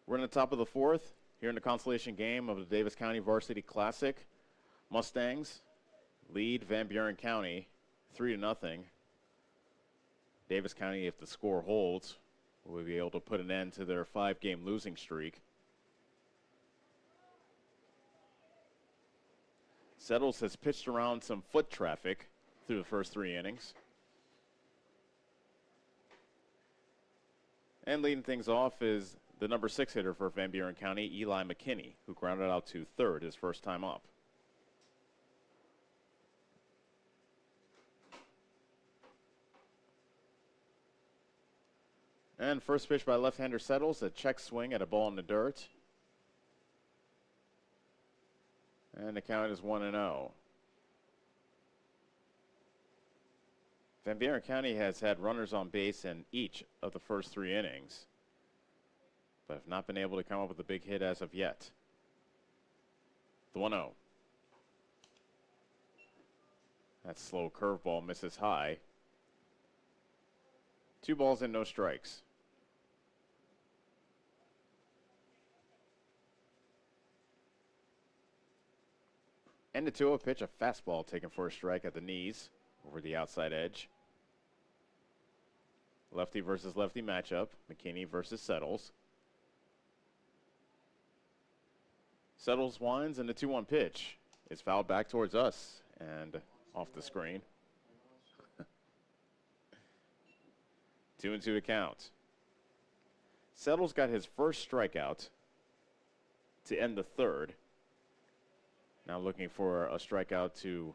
We're in the top of the 4th here in the consolation game of the Davis County Varsity Classic. Mustangs lead Van Buren County 3-0. Davis County, if the score holds, will be able to put an end to their 5-game losing streak. Settles has pitched around some foot traffic through the first 3 innings. And leading things off is the number 6 hitter for Van Buren County, Eli McKinney, who grounded out to 3rd his first time up. And first pitch by left-hander Settles, a check swing at a ball in the dirt. And the count is 1-0. Van Buren County has had runners on base in each of the first 3 innings, but have not been able to come up with a big hit as of yet. The 1-0. That slow curveball misses high. 2 balls and no strikes. And the 2-0 pitch, a fastball taken for a strike at the knees over the outside edge. Lefty versus lefty matchup. McKinney versus Settles. Settles winds, and the 2-1 pitch is fouled back towards us and off the screen. 2-2 to count. Settles got his first strikeout to end the third. Now looking for a strikeout to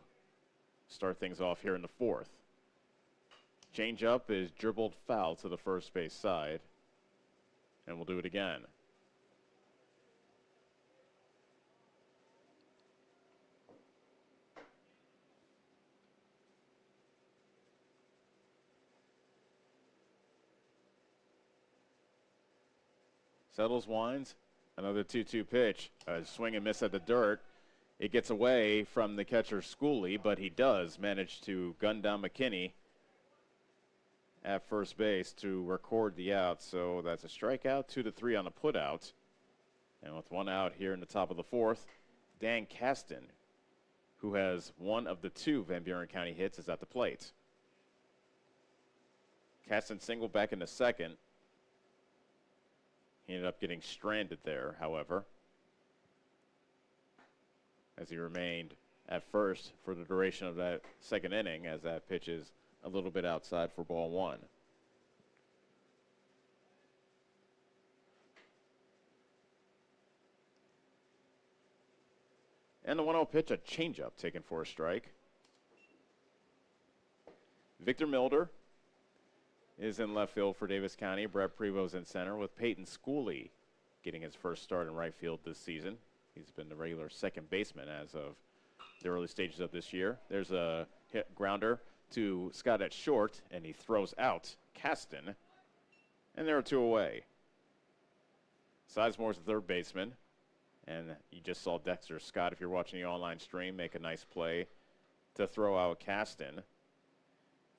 start things off here in the fourth. Changeup is dribbled foul to the first base side, and we'll do it again. Settles winds, another 2-2 pitch. A swing and miss at the dirt. It gets away from the catcher Schooley, but he does manage to gun down McKinney at first base to record the out. So that's a strikeout, 2-3 on the putout. And with one out here in the top of the fourth, Dan Caston, who has one of the 2 Van Buren County hits, is at the plate. Caston singled back in the second. He ended up getting stranded there, however, as he remained at first for the duration of that second inning, as that pitch is a little bit outside for ball 1. And the 1-0 pitch, a changeup taken for a strike. Victor Milder is in left field for Davis County. Brett Prevost in center, with Peyton Schooley getting his first start in right field this season. He's been the regular second baseman as of the early stages of this year. There's a hit grounder to Scott at short, and he throws out Caston, and there are 2 away. Sizemore's the third baseman, and you just saw Dexter Scott, if you're watching the online stream, make a nice play to throw out Caston.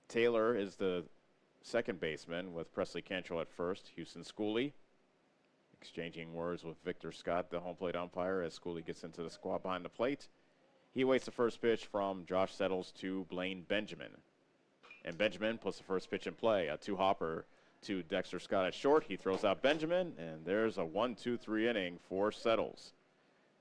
Taylor is the second baseman, with Presley Cantrell at first. Houston Schooley exchanging words with Victor Scott, the home plate umpire, as Schooley gets into the squad behind the plate. He waits the first pitch from Josh Settles to Blaine Benjamin. And Benjamin puts the first pitch in play. A 2-hopper to Dexter Scott at short. He throws out Benjamin, and there's a 1-2-3 inning for Settles.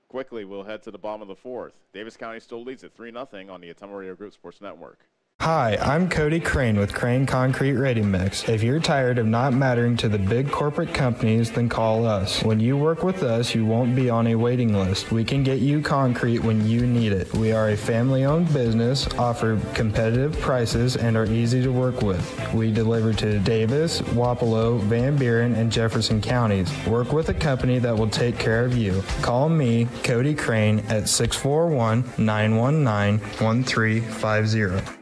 Quickly, we'll head to the bottom of the fourth. Davis County still leads at 3-0 on the Ottumwa Radio Group Sports Network. Hi, I'm Cody Crane with Crane Concrete Ready Mix. If you're tired of not mattering to the big corporate companies, then call us. When you work with us, you won't be on a waiting list. We can get you concrete when you need it. We are a family-owned business, offer competitive prices, and are easy to work with. We deliver to Davis, Wapello, Van Buren, and Jefferson counties. Work with a company that will take care of you. Call me, Cody Crane, at 641-919-1350.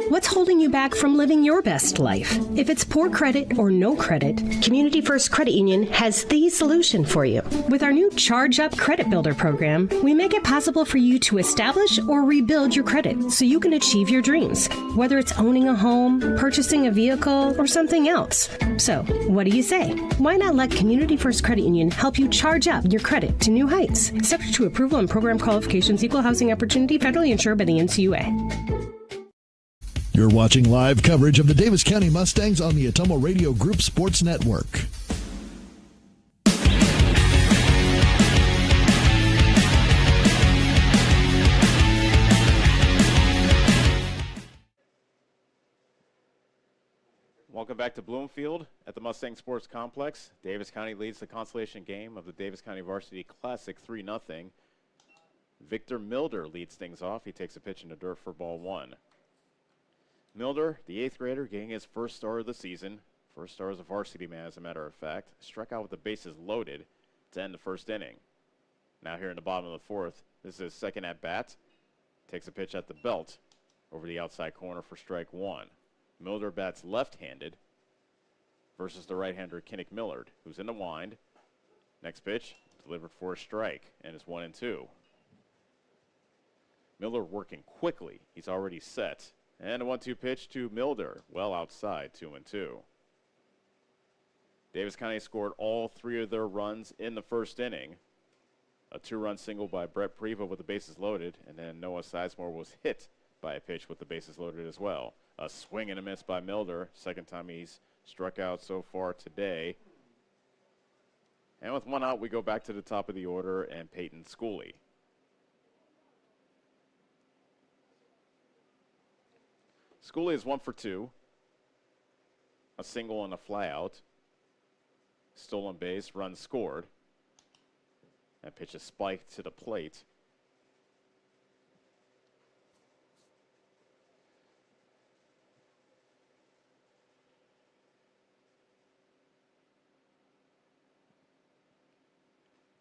What's holding you back from living your best life? If it's poor credit or no credit, Community First Credit Union has the solution for you. With our new Charge Up Credit Builder program, we make it possible for you to establish or rebuild your credit so you can achieve your dreams, whether it's owning a home, purchasing a vehicle, or something else. So, what do you say? Why not let Community First Credit Union help you charge up your credit to new heights? Subject to approval and program qualifications, equal housing opportunity, federally insured by the NCUA. You're watching live coverage of the Davis County Mustangs on the Ottumwa Radio Group Sports Network. Welcome back to Bloomfield at the Mustang Sports Complex. Davis County leads the consolation game of the Davis County Varsity Classic 3-0. Victor Milder leads things off. He takes a pitch in the dirt for ball 1. Milder, the 8th grader, getting his first start of the season. First start as a varsity man, as a matter of fact. Struck out with the bases loaded to end the first inning. Now here in the bottom of the fourth, this is his second at-bat. Takes a pitch at the belt over the outside corner for strike 1. Milder bats left-handed versus the right-hander Kinnick Millard, who's in the wind. Next pitch, delivered for a strike, and it's 1-2. Milder working quickly. He's already set. And a 1-2 pitch to Milder, well outside, 2-2. Davis County scored all 3 of their runs in the first inning. A 2-run single by Brett Preva with the bases loaded, and then Noah Sizemore was hit by a pitch with the bases loaded as well. A swing and a miss by Milder, second time he's struck out so far today. And with 1 out, we go back to the top of the order and Peyton Schooley. Schooley is 1 for 2. A single and a fly out. Stolen base, run scored. That pitch is spiked to the plate.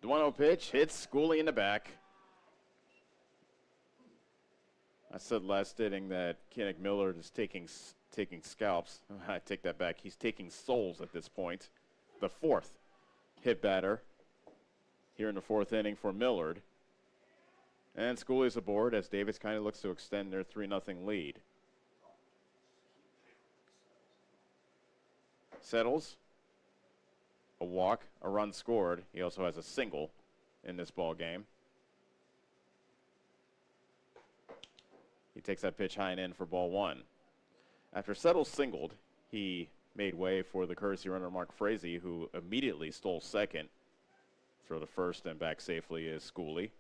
The 1-0 pitch hits Schooley in the back. I said last inning that Kenneth Millard is taking scalps. I take that back. He's taking souls at this point. The 4th hit batter here in the 4th inning for Millard. And Schooley's aboard as Davis County looks to extend their 3-0 lead. Settles. A walk, a run scored. He also has a single in this ball game. He takes that pitch high and in for ball 1. After Settles singled, he made way for the courtesy runner Mark Frazee, who immediately stole second. Throw to first and back safely is Schooley.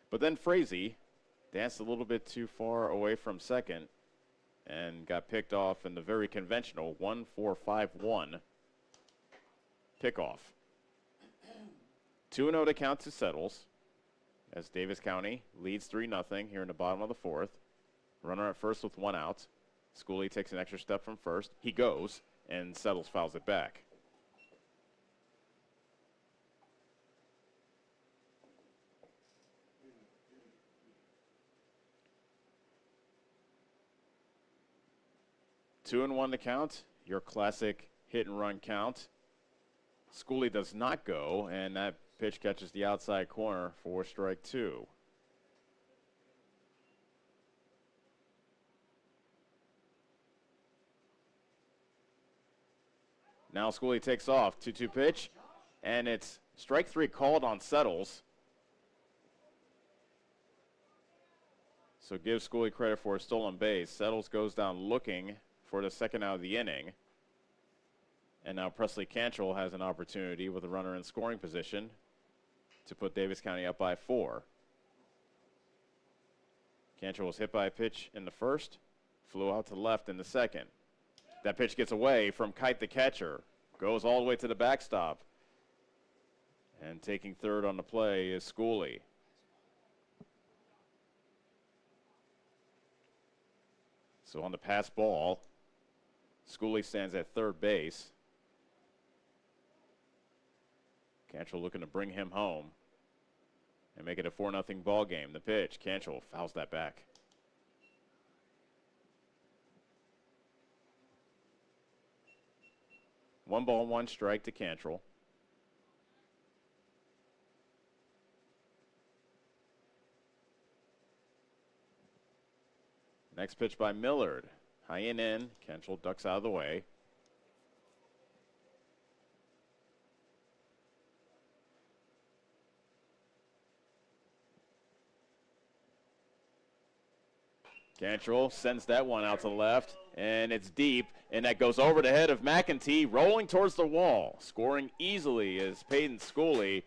But then Frazee danced a little bit too far away from second and got picked off in the very conventional 1-4-5-1 pickoff. 2-0 to count to Settles as Davis County leads 3-0 here in the bottom of the 4th. Runner at first with 1 out. Schooley takes an extra step from first. He goes, and Settles fouls it back. Two and 1 to count. Your classic hit and run count. Schooley does not go, and that pitch catches the outside corner for strike 2. Now Schooley takes off. 2-2 pitch, and it's strike 3 called on Settles. So give Schooley credit for a stolen base. Settles goes down looking for the second out of the inning. And now Presley Cantrell has an opportunity with a runner in scoring position to put Davis County up by 4. Cantrell was hit by a pitch in the first, flew out to left in the second. That pitch gets away from Kite the catcher, goes all the way to the backstop. And taking third on the play is Schooley. So on the pass ball, Schooley stands at third base. Cantrell looking to bring him home and make it a 4-0 ball game. The pitch, Cantrell fouls that back. One ball, 1 strike to Cantrell. Next pitch by Millard. High and in. Cantrell ducks out of the way. Cantrell sends that one out to the left, and it's deep, and that goes over the head of McEntee, rolling towards the wall. Scoring easily is Peyton Schooley,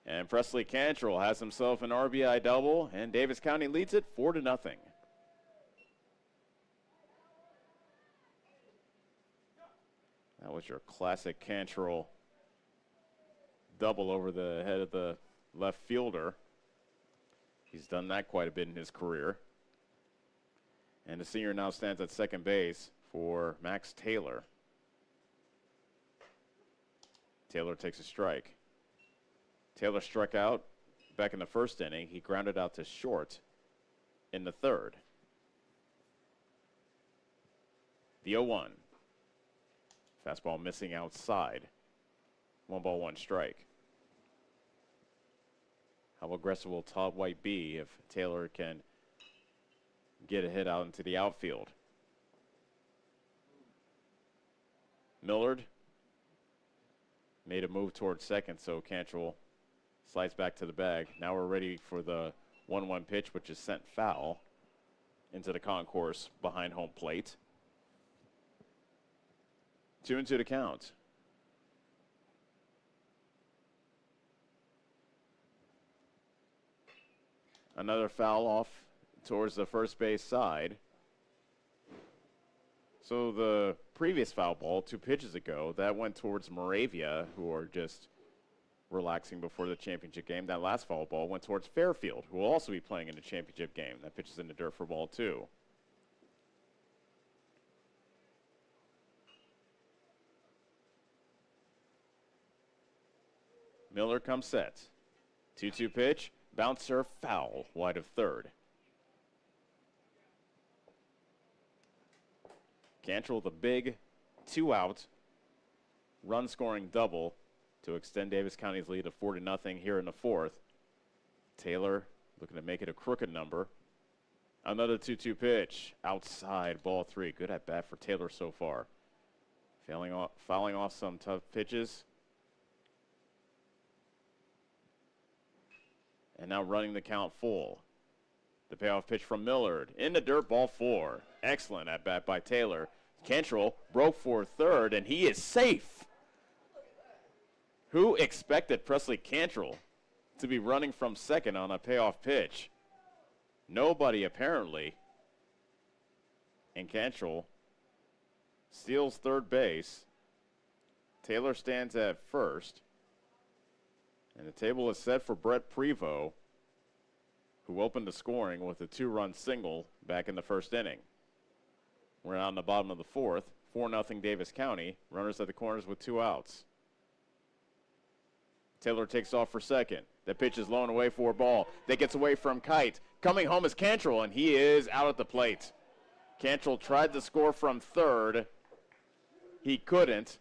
and Presley Cantrell has himself an RBI double, and Davis County leads it 4-0. That was your classic Cantrell double over the head of the left fielder. He's done that quite a bit in his career. And the senior now stands at second base for Max Taylor. Taylor takes a strike. Taylor struck out back in the first inning. He grounded out to short in the third. The 0-1. Fastball missing outside. 1 ball, 1 strike. How aggressive will Todd White be if Taylor can get a hit out into the outfield? Millard made a move towards second, so Cantrell Slides back to the bag. Now we're ready for the 1-1 pitch, which is sent foul into the concourse behind home plate. 2-2 to count. Another foul off towards the first base side. So the previous foul ball 2 pitches ago, that went towards Moravia, who are just relaxing before the championship game. That last foul ball went towards Fairfield, who will also be playing in the championship game. That pitch is in the dirt for ball 2. Miller comes set. 2-2 pitch. Bouncer foul, wide of third. Cantrell the big 2-out run scoring double to extend Davis County's lead of 4-0 here in the 4th. Taylor looking to make it a crooked number. Another 2-2 pitch outside, ball 3. Good at bat for Taylor so far. Fouling off some tough pitches. And now running the count full. The payoff pitch from Millard. In the dirt, ball 4. Excellent at bat by Taylor. Cantrell broke for third, and he is safe. Who expected Presley Cantrell to be running from second on a payoff pitch? Nobody, apparently. And Cantrell steals third base. Taylor stands at first. And the table is set for Brett Prevost, who opened the scoring with a 2-run single back in the first inning. We're on the bottom of the 4th. 4-0 Davis County. Runners at the corners with 2 outs. Taylor takes off for second. The pitch is low and away for a ball. That gets away from Kite. Coming home is Cantrell, and he is out at the plate. Cantrell tried to score from third. He couldn't.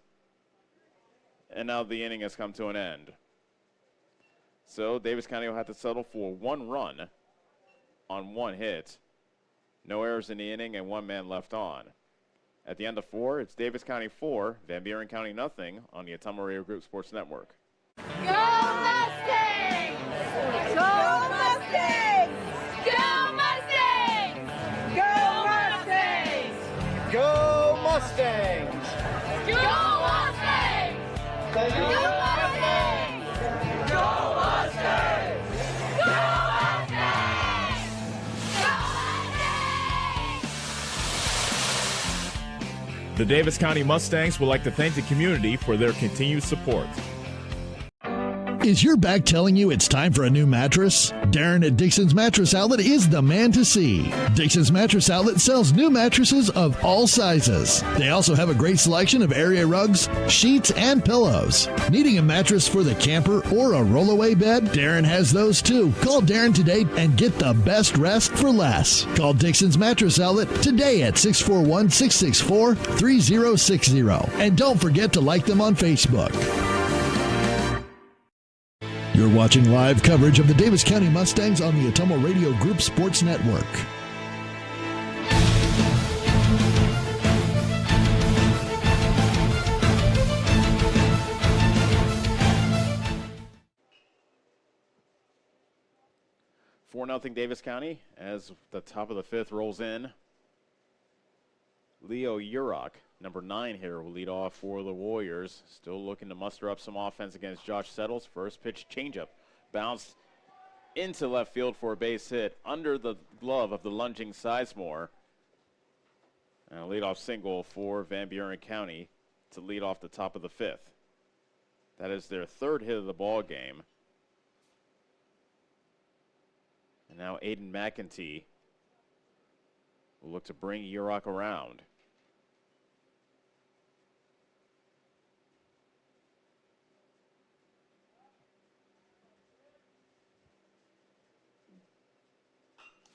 And now the inning has come to an end. So Davis County will have to settle for 1 run on 1 hit. No errors in the inning and 1 man left on. At the end of 4, it's Davis County 4, Van Buren County nothing on the Ottumwa Radio Group Sports Network. Go Mustangs! Go Mustangs! Go Mustangs! Go Mustangs! Go Mustangs! Go Mustangs! Go Mustangs! Go Mustangs! The Davis County Mustangs would like to thank the community for their continued support. Is your back telling you it's time for a new mattress? Darren at Dixon's Mattress Outlet is the man to see. Dixon's Mattress Outlet sells new mattresses of all sizes. They also have a great selection of area rugs, sheets, and pillows. Needing a mattress for the camper or a rollaway bed? Darren has those too. Call Darren today and get the best rest for less. Call Dixon's Mattress Outlet today at 641-664-3060. And don't forget to like them on Facebook. You're watching live coverage of the Davis County Mustangs on the Ottumwa Radio Group Sports Network. Four 4-0 Davis County as the top of the 5th rolls in. Leo Urok, number 9 hitter, will lead off for the Warriors. Still looking to muster up some offense against Josh Settles. First pitch changeup. Bounced into left field for a base hit under the glove of the lunging Sizemore. And a leadoff single for Van Buren County to lead off the top of the 5th. That is their 3rd hit of the ball game. And now Aiden McEntee will look to bring Urok around.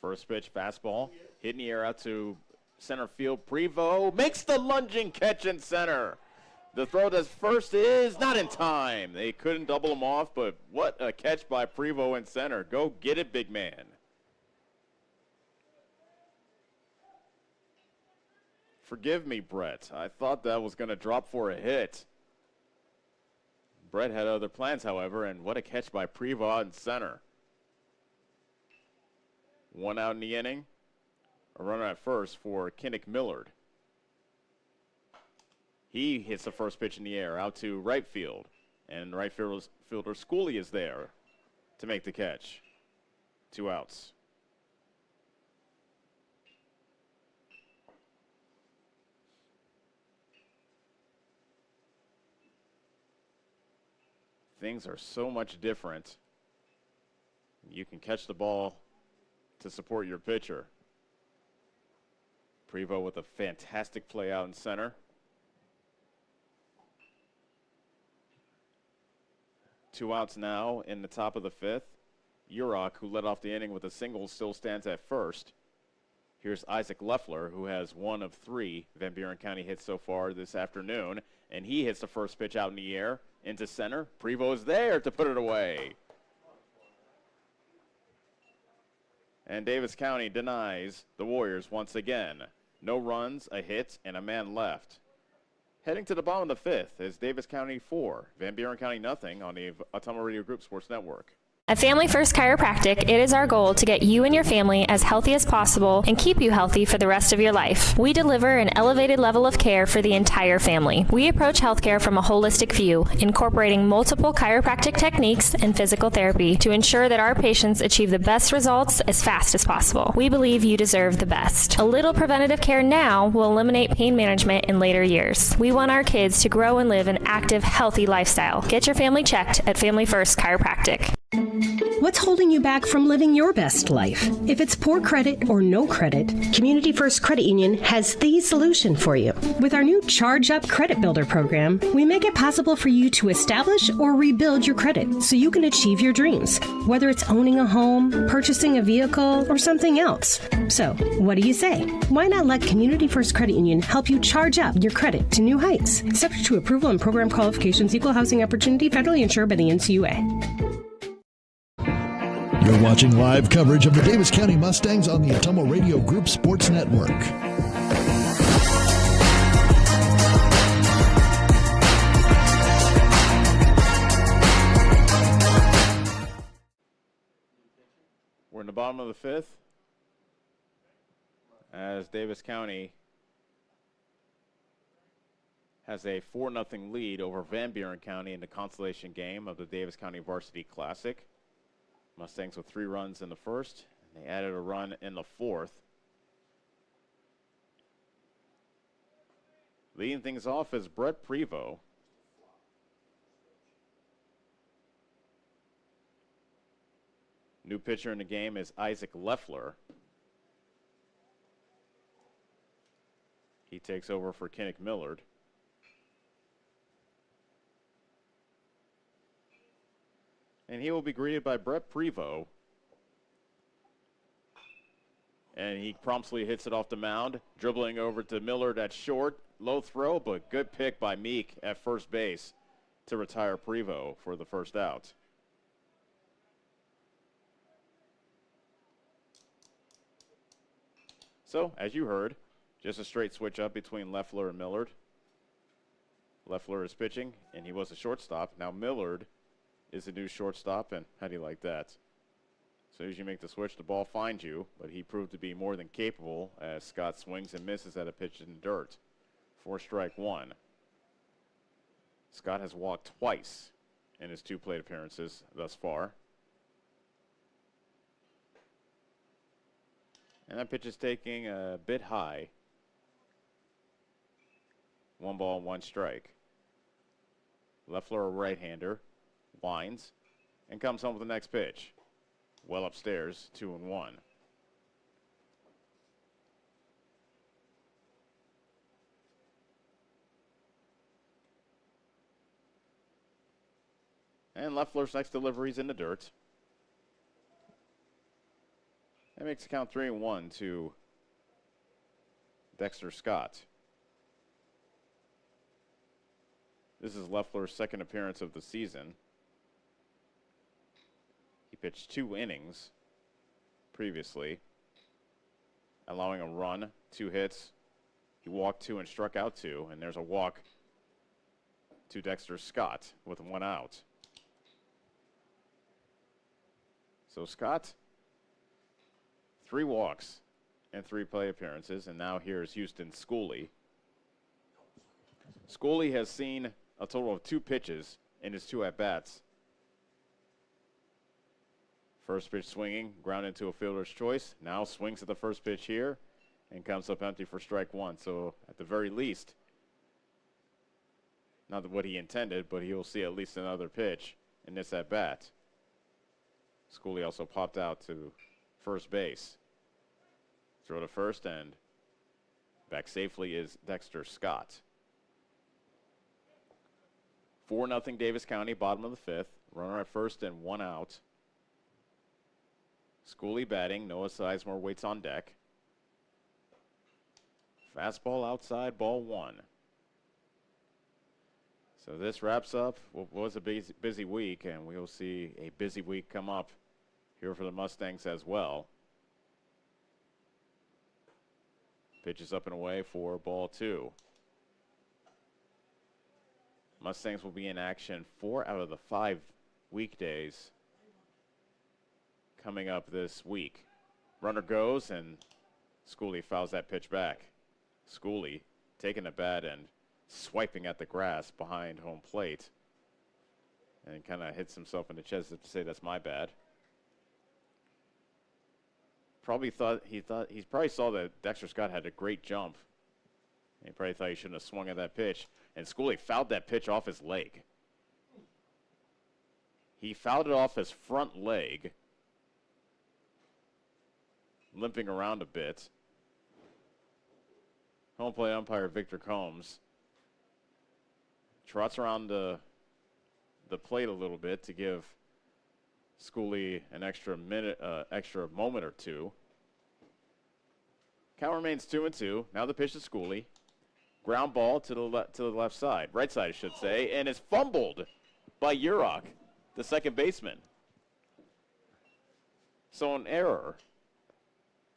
First pitch, fastball, hit in the air out to center field. Prevost makes the lunging catch in center. The throw to first is not in time. They couldn't double him off, but what a catch by Prevost in center. Go get it, big man. Forgive me, Brett. I thought that was going to drop for a hit. Brett had other plans, however, and what a catch by Prevost in center. 1 out in the inning. A runner at first for Kinnick Millard. He hits the first pitch in the air out to right field. And right fielder Schooley is there to make the catch. 2 outs. Things are so much different. You can catch the ball to support your pitcher. Prevost with a fantastic play out in center. 2 outs now in the top of the 5th. Urok, who led off the inning with a single, still stands at first. Here's Isaac Leffler, who has 1 of 3 Van Buren County hits so far this afternoon, and he hits the first pitch out in the air into center. Prevost is there to put it away. And Davis County denies the Warriors once again. No runs, a hit, and a man left. Heading to the bottom of the 5th is Davis County 4, Van Buren County nothing on the Ottumwa Radio Group Sports Network. At Family First Chiropractic, it is our goal to get you and your family as healthy as possible and keep you healthy for the rest of your life. We deliver an elevated level of care for the entire family. We approach healthcare from a holistic view, incorporating multiple chiropractic techniques and physical therapy to ensure that our patients achieve the best results as fast as possible. We believe you deserve the best. A little preventative care now will eliminate pain management in later years. We want our kids to grow and live an active, healthy lifestyle. Get your family checked at Family First Chiropractic. What's holding you back from living your best life? If it's poor credit or no credit, Community First Credit Union has the solution for you. With our new Charge Up Credit Builder program, we make it possible for you to establish or rebuild your credit so you can achieve your dreams, whether it's owning a home, purchasing a vehicle, or something else. So, what do you say? Why not let Community First Credit Union help you charge up your credit to new heights? Subject to approval and program qualifications, equal housing opportunity, federally insured by the NCUA. You're watching live coverage of the Davis County Mustangs on the Ottumwa Radio Group Sports Network. We're in the bottom of the 5th as Davis County has a 4-0 lead over Van Buren County in the consolation game of the Davis County Varsity Classic. Mustangs with 3 runs in the first, and they added a run in the 4th. Leading things off is Brett Prevost. New pitcher in the game is Isaac Leffler. He takes over for Kinnick Millard. And he will be greeted by Brett Prevost. And he promptly hits it off the mound, dribbling over to Millard at short. Low throw, but good pick by Meek at first base to retire Prevost for the first out. So, as you heard, just a straight switch up between Leffler and Millard. Leffler is pitching, and he was a shortstop. Now Millard is a new shortstop, and how do you like that? As soon as you make the switch, the ball finds you, but he proved to be more than capable as Scott swings and misses at a pitch in the dirt. 4 strike 1. Scott has walked twice in his 2 plate appearances thus far. And that pitch is taking a bit high. 1 ball, 1 strike. Leffler, a right-hander, winds and comes home with the next pitch. Well upstairs, 2-1. And Leffler's next delivery's in the dirt. That makes the count 3-1 to Dexter Scott. This is Leffler's second appearance of the season. He pitched 2 innings previously, allowing a run, 2 hits. He walked 2 and struck out 2, and there's a walk to Dexter Scott with 1 out. So Scott, 3 walks and 3 play appearances, and now here's Houston Schooley. Schooley has seen a total of 2 pitches in his 2 at-bats. First pitch swinging, ground into a fielder's choice. Now swings at the first pitch here and comes up empty for strike 1. So at the very least, not what he intended, but he'll see at least another pitch in this at-bat. Schooley also popped out to first base. Throw to first, and back safely is Dexter Scott. 4-0 Davis County, bottom of the 5th. Runner at first and 1 out. Schooley batting. Noah Sizemore waits on deck. Fastball outside, ball 1. So this wraps up what was a busy week, and we'll see a busy week come up here for the Mustangs as well. Pitch is up and away for ball 2. Mustangs will be in action 4 out of the 5 weekdays coming up this week. Runner goes, and Schooley fouls that pitch back. Schooley taking a bat and swiping at the grass behind home plate, and kind of hits himself in the chest to say, that's my bad. He probably saw that Dexter Scott had a great jump. He probably thought he shouldn't have swung at that pitch, and Schooley fouled that pitch off his leg. He fouled it off his front leg, limping around a bit. Home plate umpire Victor Combs trots around the plate a little bit to give Schooley an extra moment or 2. Count remains 2-2. Now the pitch to Schooley. Ground ball to the left side, right side I should say, and is fumbled by Urok, the second baseman. So an error,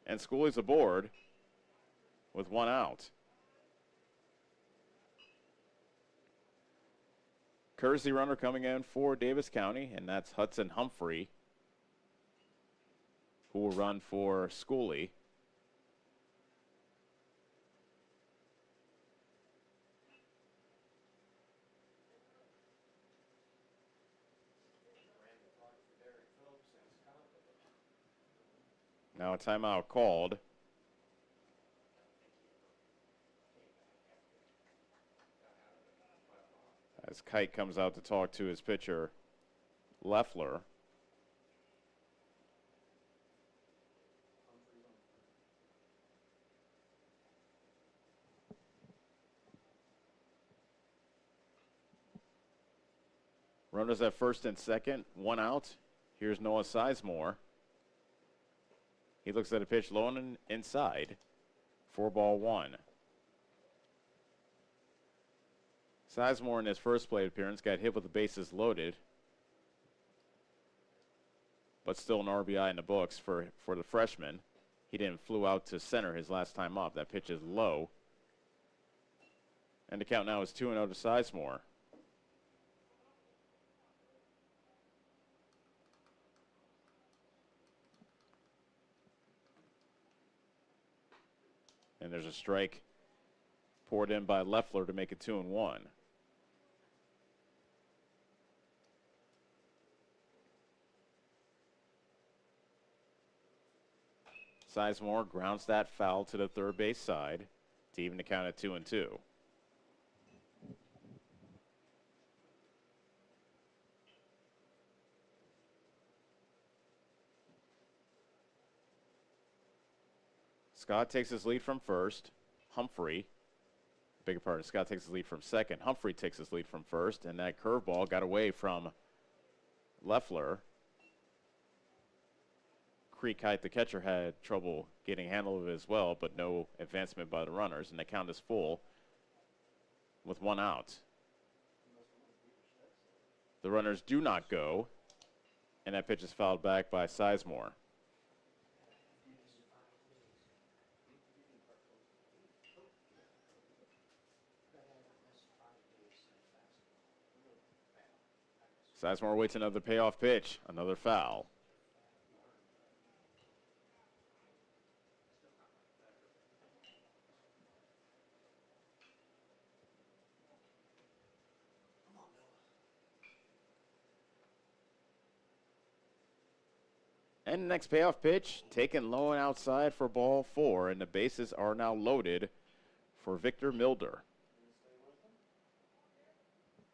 and Schooley's aboard with 1 out. Courtesy runner coming in for Davis County, and that's Hudson Humphrey, who will run for Schooley. Now a timeout called. As Kite comes out to talk to his pitcher, Leffler. Runners at first and second, 1 out. Here's Noah Sizemore. He looks at a pitch low and inside for ball 1. Sizemore in his first plate appearance got hit with the bases loaded, but still an RBI in the books for the freshman. He didn't flew out to center his last time up. That pitch is low. And the count now is 2-0 to Sizemore. And there's a strike poured in by Leffler to make it 2-1. Sizemore grounds that foul to the third base side to even the count at 2-2. Scott takes his lead from first. Humphrey, beg your pardon, Scott takes his lead from second. Humphrey takes his lead from first, and that curveball got away from Leffler. Creek Height, the catcher, had trouble getting handle of it as well, but no advancement by the runners, and the count is full with 1 out. The runners do not go, and that pitch is fouled back by Sizemore. Sizemore waits another payoff pitch, another foul. And the next payoff pitch, taken low and outside for ball 4, and the bases are now loaded for Victor Milder.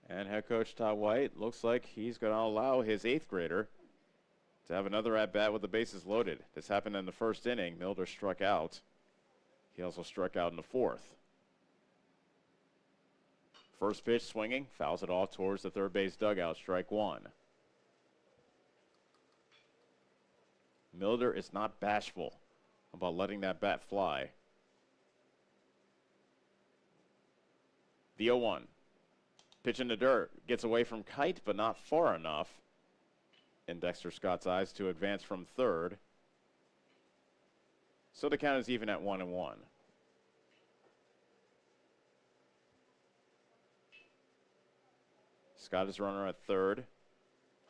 And head coach Todd White looks like he's going to allow his 8th grader to have another at-bat with the bases loaded. This happened in the first inning. Milder struck out. He also struck out in the 4th. First pitch swinging, fouls it off towards the third base dugout, strike 1. Milder is not bashful about letting that bat fly. The 0-1. Pitch in the dirt. Gets away from Kite, but not far enough in Dexter Scott's eyes to advance from third. So the count is even at 1-1. Scott is runner at third.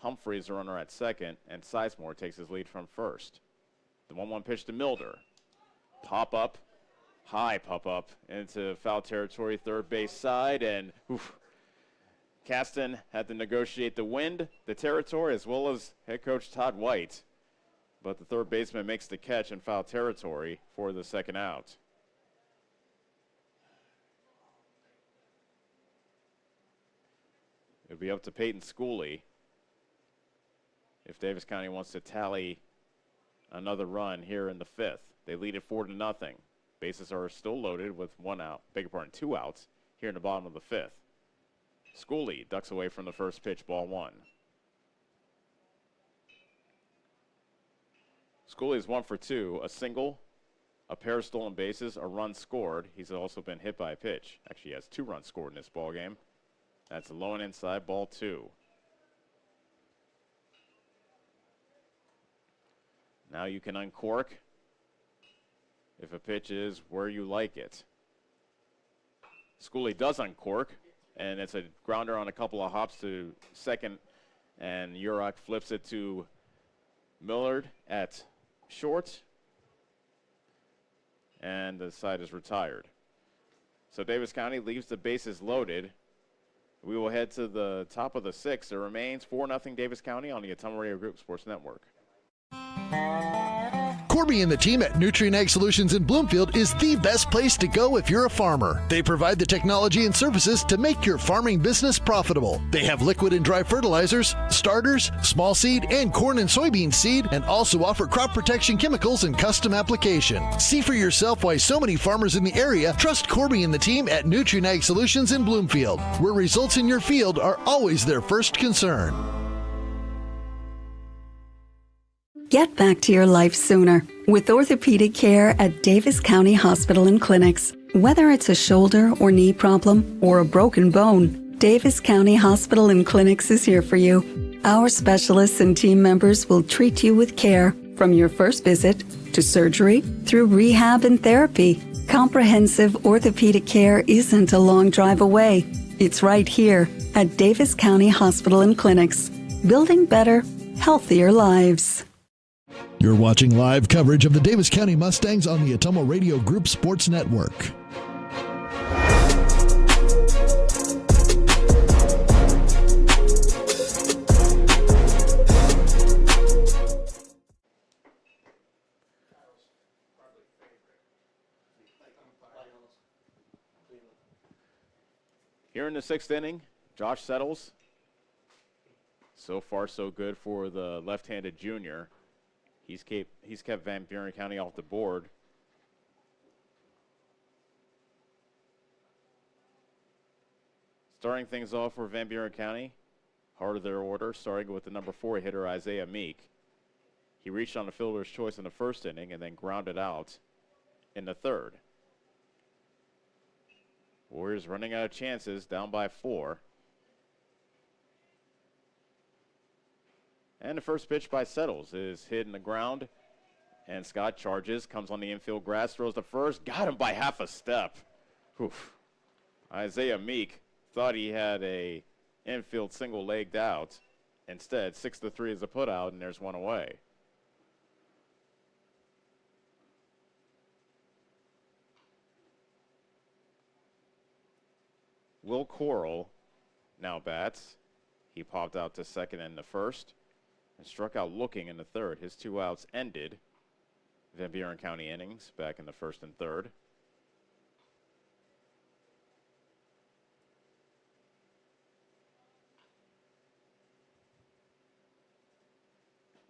Humphrey is the runner at second, and Sizemore takes his lead from first. The 1-1 pitch to Milder. Pop up, high pop up into foul territory, third base side, and Caston had to negotiate the wind, the territory, as well as head coach Todd White. But the third baseman makes the catch in foul territory for the second out. It'll be up to Peyton Schooley if Davis County wants to tally another run here in the 5th. They lead it 4-0. Bases are still loaded with 2 outs here in the bottom of the 5th. Schooley ducks away from the first pitch, ball 1. Schooley is 1 for 2, a single, a pair of stolen bases, a run scored. He's also been hit by a pitch. Actually, he has 2 runs scored in this ball game. That's low and inside, ball 2. Now you can uncork if a pitch is where you like it. Schooley does uncork, and it's a grounder on a couple of hops to second, and Urach flips it to Millard at short, and the side is retired. So Davis County leaves the bases loaded. We will head to the top of the 6th. It remains 4-0 Davis County on the Ottumwa Radio Group Sports Network. Corby and the team at Nutrient Ag Solutions in Bloomfield is the best place to go if you're a farmer. They provide the technology and services to make your farming business profitable. They have liquid and dry fertilizers, starters, small seed, and corn and soybean seed, and also offer crop protection chemicals and custom application. See for yourself why so many farmers in the area trust Corby and the team at Nutrient Ag Solutions in Bloomfield, where results in your field are always their first concern. Get back to your life sooner with orthopedic care at Davis County Hospital and Clinics. Whether it's a shoulder or knee problem or a broken bone, Davis County Hospital and Clinics is here for you. Our specialists and team members will treat you with care from your first visit to surgery through rehab and therapy. Comprehensive orthopedic care isn't a long drive away. It's right here at Davis County Hospital and Clinics, building better, healthier lives. You're watching live coverage of the Davis County Mustangs on the Ottumwa Radio Group Sports Network. Here in the 6th inning, Josh Settles. So far, so good for the left-handed junior. He's kept Van Buren County off the board. Starting things off for Van Buren County, heart of their order, starting with the number 4 hitter, Isaiah Meek. He reached on the fielder's choice in the first inning and then grounded out in the 3rd. Warriors running out of chances, down by 4. And the first pitch by Settles is hit in the ground. And Scott charges, comes on the infield grass, throws the first, got him by half a step. Oof. Isaiah Meek thought he had a infield single-legged out. Instead, 6-3 is a put out, and there's one away. Will Coral now bats. He popped out to second in the first and struck out looking in the third. His 2 outs ended Van Buren County innings back in the first and third.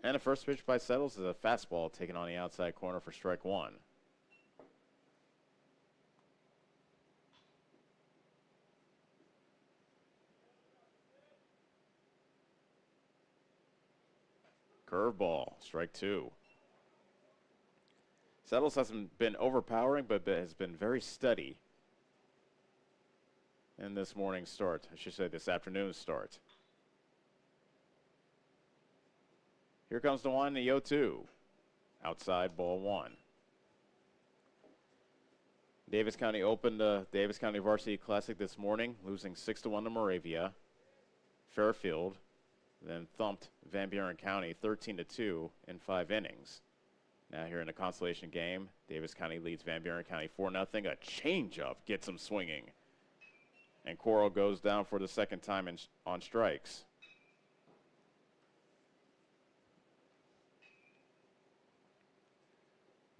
And the first pitch by Settles is a fastball taken on the outside corner for strike 1. Curveball, strike 2. Settles hasn't been overpowering, but has been very steady in this morning's start. I should say this afternoon's start. Here comes the 1, the 0-2. Outside, ball 1. Davis County opened the Davis County Varsity Classic this morning, losing 6-1 to Moravia. Fairfield then thumped Van Buren County 13-2 in 5 innings. Now here in the consolation game, Davis County leads Van Buren County 4-0. A changeup gets them swinging. And Coral goes down for the second time on strikes.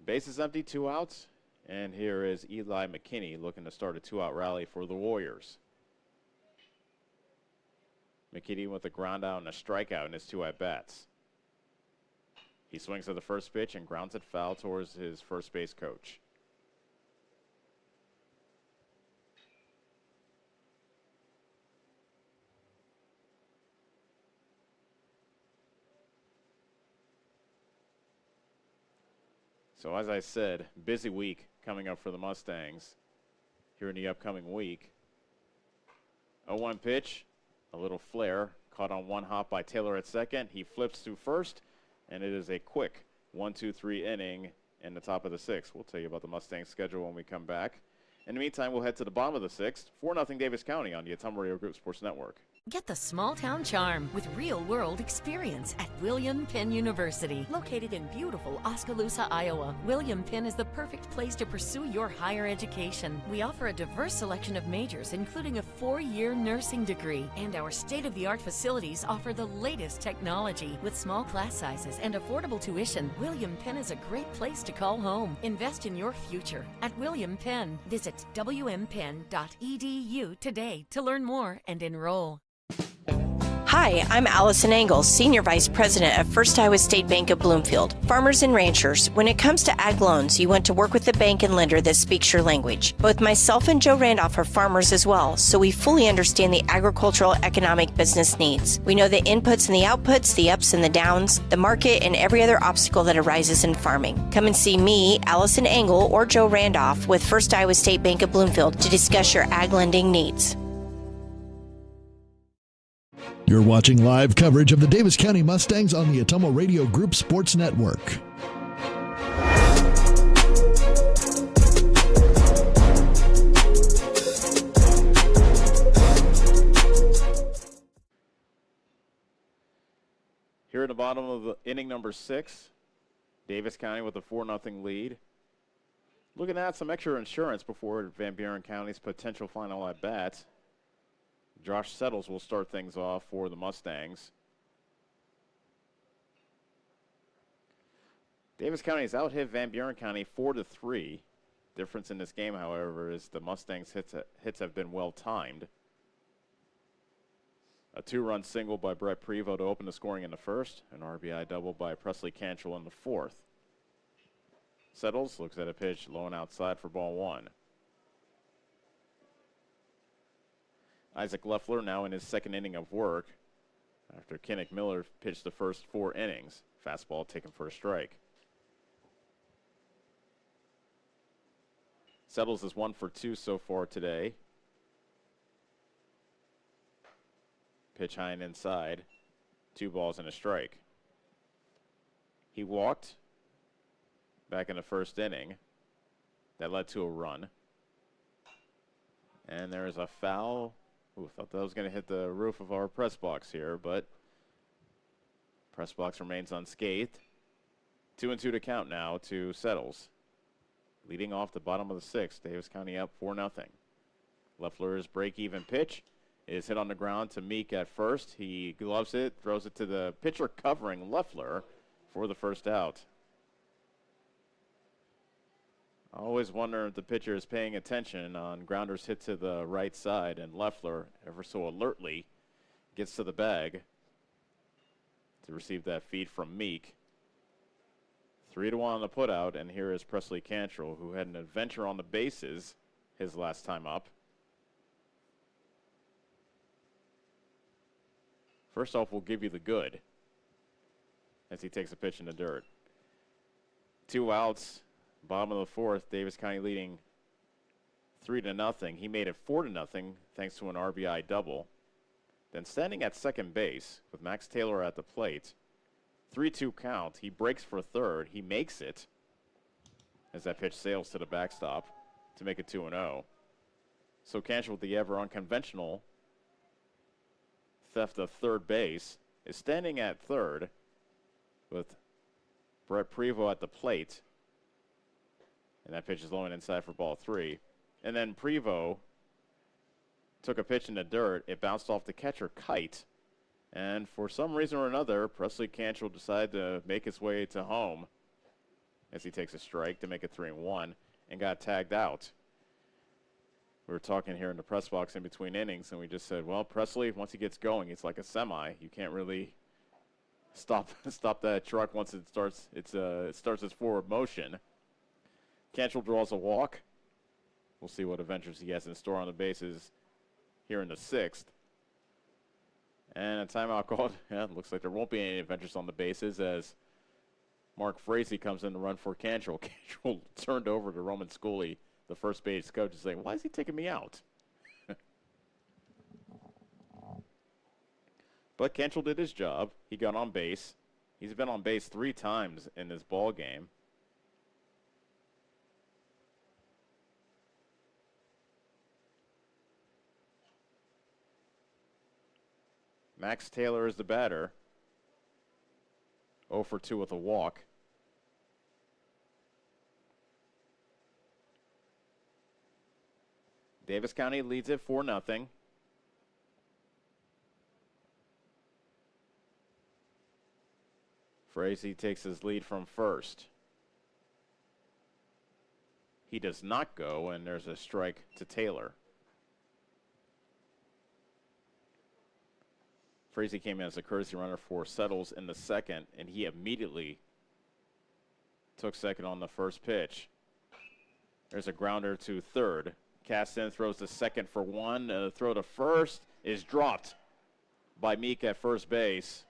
Bases empty, 2 outs. And here is Eli McKinney looking to start a 2-out rally for the Warriors. McKinney with a ground out and a strikeout in his 2 at-bats. He swings at the first pitch and grounds it foul towards his first base coach. So as I said, busy week coming up for the Mustangs here in the upcoming week. 0-1 pitch. A little flare, caught on 1 hop by Taylor at second. He flips to first, and it is a quick 1-2-3 inning in the top of the 6th. We'll tell you about the Mustangs schedule when we come back. In the meantime, we'll head to the bottom of the 6th. 4-0 Davis County on the Ottumwa Radio Group Sports Network. Get the small town charm with real-world experience at William Penn University. Located in beautiful Oskaloosa, Iowa, William Penn is the perfect place to pursue your higher education. We offer a diverse selection of majors, including a 4-year nursing degree. And our state-of-the-art facilities offer the latest technology. With small class sizes and affordable tuition, William Penn is a great place to call home. Invest in your future at William Penn. Visit wmpenn.edu today to learn more and enroll. Hi, I'm Allison Engel, Senior Vice President at First Iowa State Bank of Bloomfield. Farmers and ranchers, when it comes to ag loans, you want to work with a bank and lender that speaks your language. Both myself and Joe Randolph are farmers as well, so we fully understand the agricultural economic business needs. We know the inputs and the outputs, the ups and the downs, the market, and every other obstacle that arises in farming. Come and see me, Allison Engel, or Joe Randolph with First Iowa State Bank of Bloomfield to discuss your ag lending needs. You're watching live coverage of the Davis County Mustangs on the Ottumwa Radio Group Sports Network. Here at the bottom of the inning number 6, Davis County with a 4-0 lead. Looking at some extra insurance before Van Buren County's potential final at bats. Josh Settles will start things off for the Mustangs. Davis County has out-hit Van Buren County 4-3. Difference in this game, however, is the Mustangs' hits have been well-timed. A 2-run single by Brett Prevost to open the scoring in the first. An RBI double by Presley Cantrell in the fourth. Settles looks at a pitch low and outside for ball 1. Isaac Leffler now in his second inning of work after Kenneth Miller pitched the first 4 innings. Fastball taken for a strike. Settles is 1 for 2 so far today. Pitch high and inside. 2 balls and a strike. He walked back in the first inning. That led to a run. And there is a foul. Ooh, thought that was going to hit the roof of our press box here, but Press box remains unscathed. 2-2 to count now to Settles. Leading off the bottom of the sixth, Davis County up 4-0. Leffler's break-even pitch is hit on the ground to Meek at first. He gloves it, throws it to the pitcher covering Leffler for the first out. I always wonder if the pitcher is paying attention on grounders hit to the right side, and Leffler, ever so alertly, gets to the bag to receive that feed from Meek. 3-1 on the putout, and here is Presley Cantrell, who had an adventure on the bases his last time up. First off, we'll give you the good as he takes a pitch in the dirt. 2 outs, bottom of the fourth, Davis County leading 3-0. He made it 4-0 thanks to an RBI double. Then standing at second base with Max Taylor at the plate, 3-2 count. He breaks for third. He makes it as that pitch sails to the backstop to make it 2-0. So Cantrell, with the ever unconventional theft of third base, is standing at third with Brett Prevost at the plate. And that pitch is low and inside for ball 3. And then Prevost took a pitch in the dirt. It bounced off the catcher Kite. And for some reason or another, Presley Cantrell decided to make his way to home as he takes a strike to make it 3-1 and got tagged out. We were talking here in the press box in between innings, and we just said, well, Presley, once he gets going, it's like a semi. You can't really stop that truck once it starts its forward motion. Cantrell draws a walk. We'll see what adventures he has in store on the bases here in the sixth. And a timeout called. Yeah, it looks like there won't be any adventures on the bases as Mark Frazee comes in to run for Cantrell. Cantrell turned over to Roman Schooley, the first base coach, and saying, why is he taking me out? But Cantrell did his job. He got on base. He's been on base 3 times in this ball game. Max Taylor is the batter. 0 for 2 with a walk. Davis County leads it 4-0. Frazee takes his lead from first. He does not go, and there's a strike to Taylor. Frazee came in as a courtesy runner for Settles in the second, and he immediately took second on the first pitch. There's a grounder to third. Caston throws to second for 1. The throw to first is dropped by Meek at first base.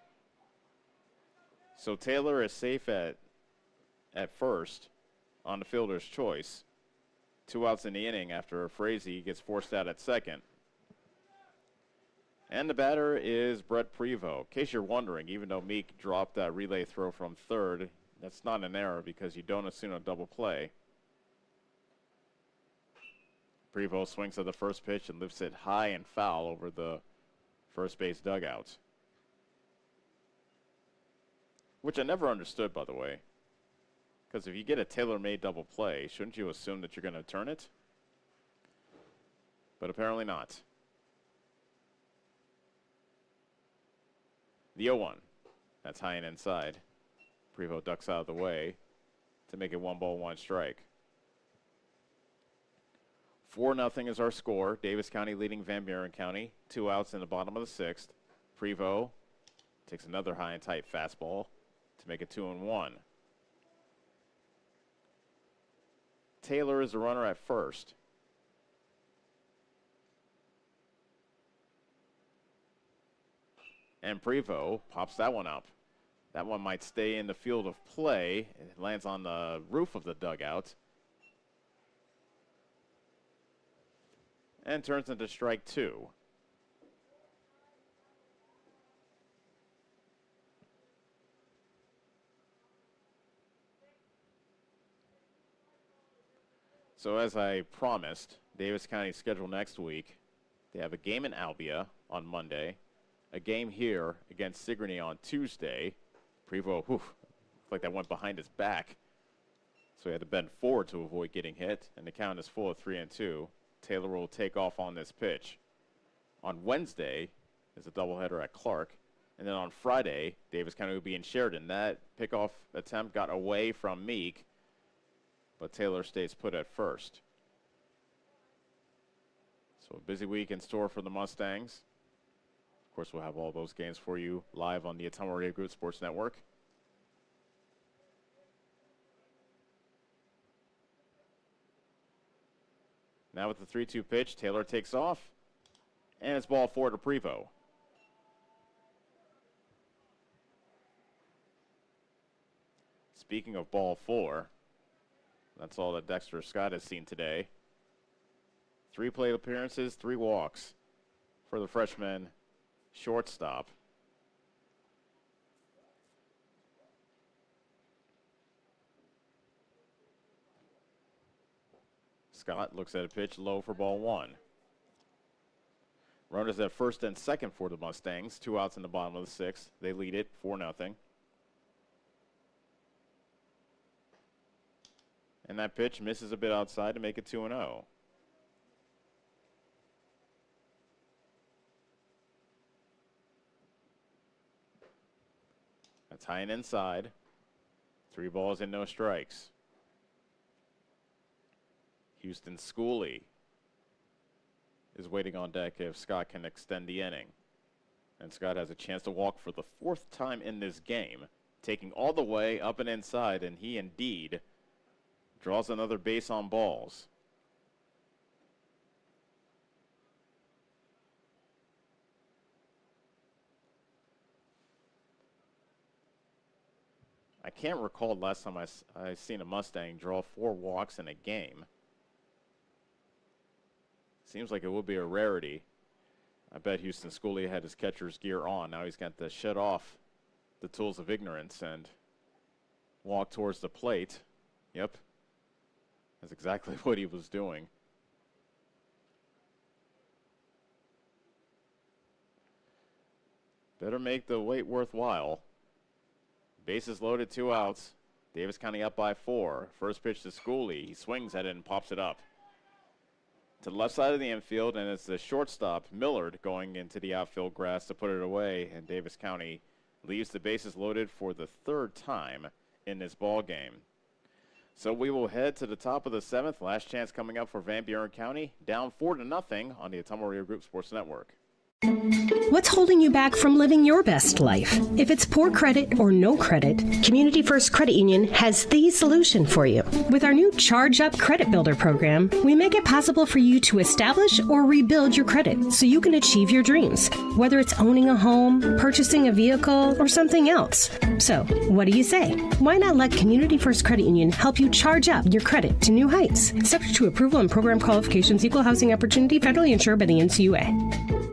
So Taylor is safe at first on the fielder's choice. 2 outs in the inning after Frazee gets forced out at second. And the batter is Brett Prevost. In case you're wondering, even though Meek dropped that relay throw from third, that's not an error because you don't assume a double play. Prevost swings at the first pitch and lifts it high and foul over the first base dugout. Which I never understood, by the way. Because if you get a tailor-made double play, shouldn't you assume that you're going to turn it? But apparently not. The 0-1. That's high and inside. Prevost ducks out of the way to make it 1 ball, 1 strike. 4-0 is our score. Davis County leading Van Buren County. 2 outs in the bottom of the sixth. Prevost takes another high and tight fastball to make it 2-1. Taylor is the runner at first. And Prevost pops that one up. That one might stay in the field of play. It lands on the roof of the dugout. And turns into strike 2. So as I promised, Davis County's schedule next week, they have a game in Albia on Monday, a game here against Sigourney on Tuesday, Prevost, looked like that went behind his back. So he had to bend forward to avoid getting hit, and the count is full of 3-2. Taylor will take off on this pitch. On Wednesday is a doubleheader at Clark, and then on Friday, Davis County will be in Sheridan. That pickoff attempt got away from Meek, but Taylor stays put at first. So a busy week in store for the Mustangs. Of course, we'll have all those games for you live on the Ottumwa Radio Group Sports Network. Now with the 3-2 pitch, Taylor takes off, and it's ball 4 to Prevost. Speaking of ball 4, that's all that Dexter Scott has seen today. 3 plate appearances, 3 walks for the freshman shortstop. Scott looks at a pitch low for ball 1. Runners at first and second for the Mustangs. 2 outs in the bottom of the 6th. They lead it 4-0. And that pitch misses a bit outside to make it 2-0. That's high and inside. 3 balls and no strikes. Houston Schooley is waiting on deck if Scott can extend the inning. And Scott has a chance to walk for the 4th time in this game, taking all the way up and inside, and he indeed draws another base on balls. I can't recall the last time I seen a Mustang draw 4 walks in a game. Seems like it would be a rarity. I bet Houston Schooley had his catcher's gear on. Now he's got to shut off the tools of ignorance and walk towards the plate. Yep. That's exactly what he was doing. Better make the wait worthwhile. Bases loaded, 2 outs. Davis County up by 4. First pitch to Schooley. He swings at it and pops it up to the left side of the infield, and it's the shortstop, Millard, going into the outfield grass to put it away, and Davis County leaves the bases loaded for the 3rd time in this ball game. So we will head to the top of the 7th. Last chance coming up for Van Buren County, down 4-0 on the Ottumwa Radio Group Sports Network. What's holding you back from living your best life? If it's poor credit or no credit, Community First Credit Union has the solution for you. With our new Charge Up Credit Builder program, we make it possible for you to establish or rebuild your credit so you can achieve your dreams, whether it's owning a home, purchasing a vehicle, or something else. So, what do you say? Why not let Community First Credit Union help you charge up your credit to new heights? Subject to approval and program qualifications, equal housing opportunity, federally insured by the NCUA.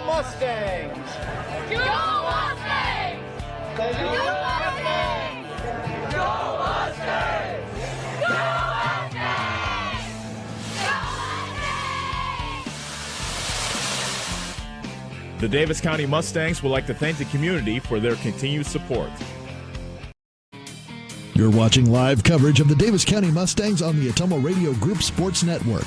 Mustangs! Go Mustangs! Go Mustangs! Go Mustangs! Go Mustangs! Go Mustangs! The Davis County Mustangs would like to thank the community for their continued support. You're watching live coverage of the Davis County Mustangs on the Ottumwa Radio Group Sports Network.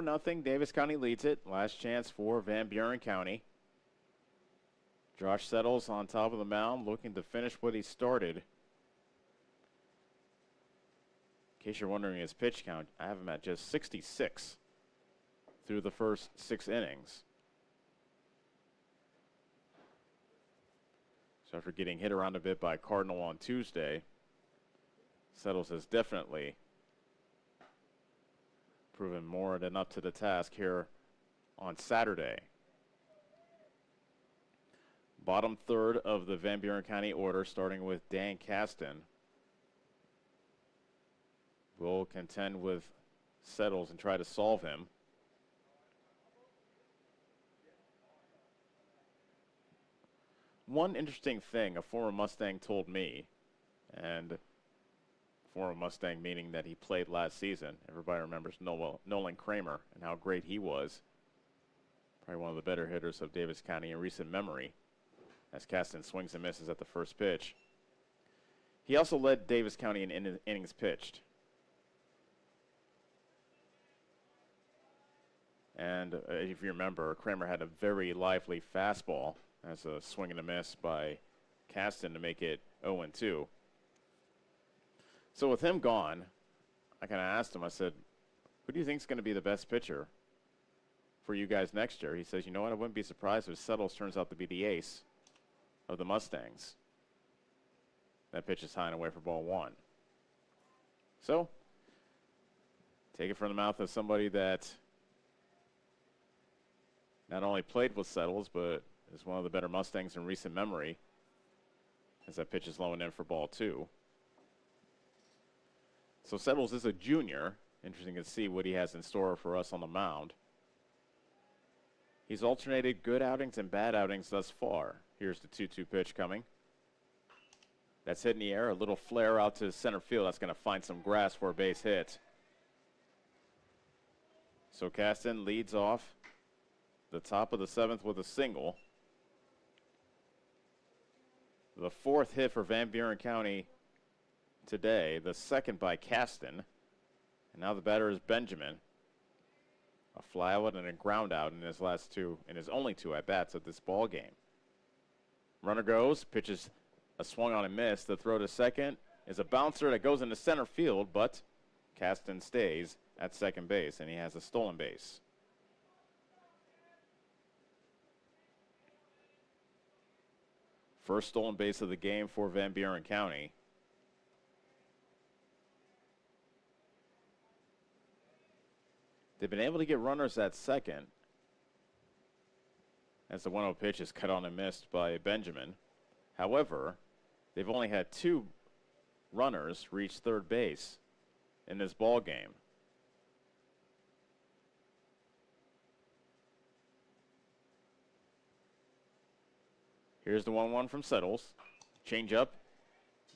Nothing. Davis County leads it. Last chance for Van Buren County. Josh Settles on top of the mound, looking to finish what he started. In case you're wondering his pitch count, I have him at just 66 through the first 6 innings. So after getting hit around a bit by Cardinal on Tuesday, Settles has definitely proven more than up to the task here on Saturday. Bottom third of the Van Buren County order, starting with Dan Caston. Will contend with Settles and try to solve him. One interesting thing a former Mustang told me, and former Mustang meaning that he played last season. Everybody remembers Nolan Kramer and how great he was. Probably one of the better hitters of Davis County in recent memory, as Caston swings and misses at the first pitch. He also led Davis County in innings pitched. And if you remember, Kramer had a very lively fastball as a swing and a miss by Caston to make it 0-2. So with him gone, I kind of asked him, I said, who do you think is going to be the best pitcher for you guys next year? He says, you know what, I wouldn't be surprised if Settles turns out to be the ace of the Mustangs. That pitch is high and away for ball one. So, take it from the mouth of somebody that not only played with Settles, but is one of the better Mustangs in recent memory, as that pitch is low and in for ball two. So Settles is a junior. Interesting to see what he has in store for us on the mound. He's alternated good outings and bad outings thus far. Here's the 2-2 pitch coming. That's hit in the air, a little flare out to center field. That's going to find some grass for a base hit. So Caston leads off the top of the seventh with a single. The fourth hit for Van Buren County today, the second by Caston. And now the batter is Benjamin. A fly out and a ground out in his only two at-bats of this ball game. Runner goes, pitches a swung on and miss. The throw to second is a bouncer that goes into center field, but Caston stays at second base, and he has a stolen base. First stolen base of the game for Van Buren County. They've been able to get runners at second as the 1-0 pitch is cut on and missed by Benjamin. However, they've only had 2 runners reach third base in this ball game. Here's the 1-1 from Settles. Change up,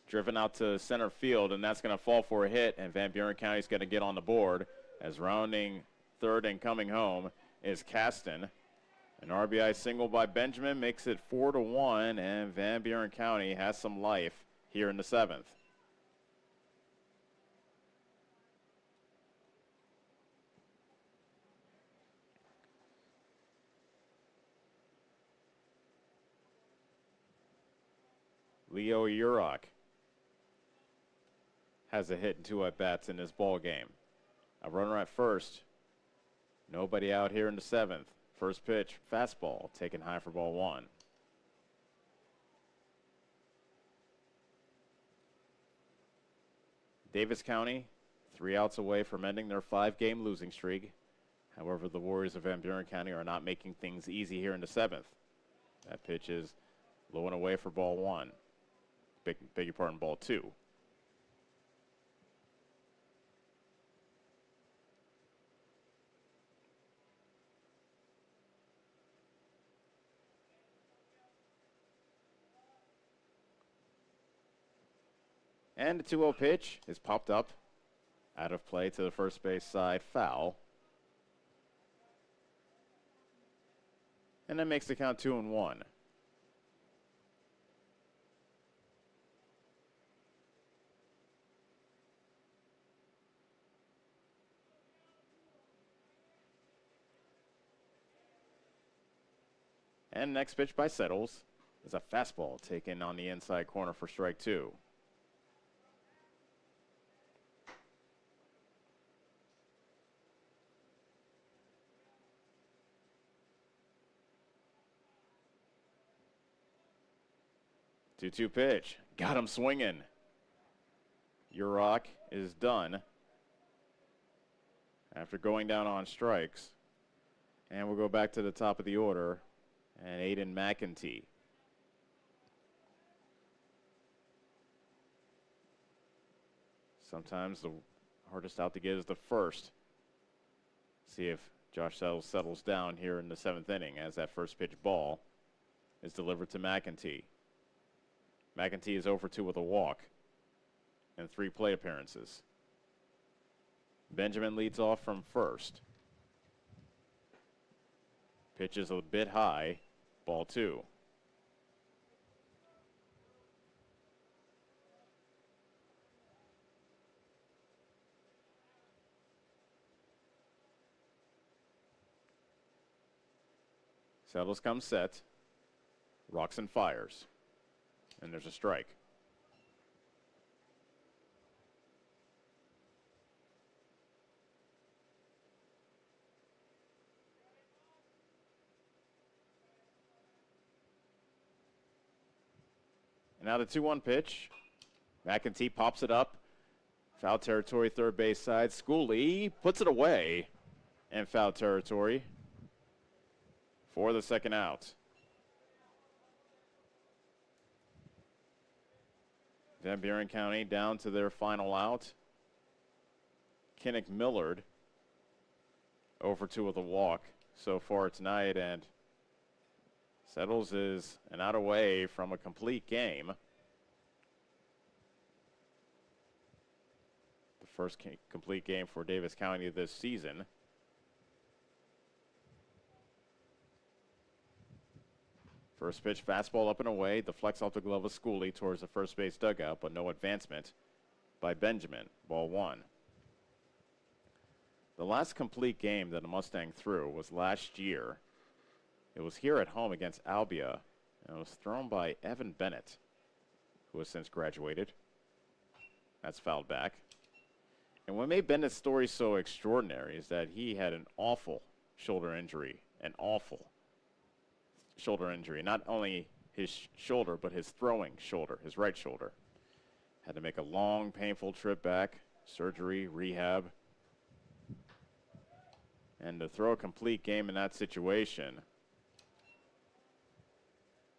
driven out to center field, and that's going to fall for a hit, and Van Buren County's going to get on the board as rounding third and coming home is Caston. An RBI single by Benjamin makes it 4-1, and Van Buren County has some life here in the seventh. Leo Urach has a hit and 2 at-bats in this ball game. A runner at first. Nobody out here in the seventh. First pitch, fastball, taken high for ball one. Davis County, 3 outs away from ending their 5-game losing streak. However, the Warriors of Van Buren County are not making things easy here in the seventh. That pitch is low and away for ball one. Beg your pardon, ball two. And the 2-0 pitch is popped up out of play to the first base side, foul. And that makes the count 2-1. And next pitch by Settles is a fastball taken on the inside corner for strike 2. Two-two pitch. Got him swinging. Urach is done after going down on strikes. And we'll go back to the top of the order. And Aiden McEntee. Sometimes the hardest out to get is the first. See if Josh settles down here in the 7th inning as that first pitch ball is delivered to McEntee. McEntee is 0-for-2 with a walk and 3 plate appearances. Benjamin leads off from first. Pitch is a bit high, ball 2. Settles comes set. Roxon fires. And there's a strike. And now the 2-1 pitch. McEntee pops it up. Foul territory, third base side. Schooley puts it away. And foul territory for the second out. Then Buren County down to their final out. Kinnick Millard 0-for-2 with a walk so far tonight, and Settles is an out away from a complete game. The first complete game for Davis County this season. First pitch, fastball up and away, deflects off the glove of Schooley towards the first base dugout, but no advancement by Benjamin. Ball 1. The last complete game that a Mustang threw was last year. It was here at home against Albia, and it was thrown by Evan Bennett, who has since graduated. That's fouled back. And what made Bennett's story so extraordinary is that he had an awful shoulder injury, not only his shoulder, but his throwing shoulder, his right shoulder. Had to make a long, painful trip back, surgery, rehab. And to throw a complete game in that situation,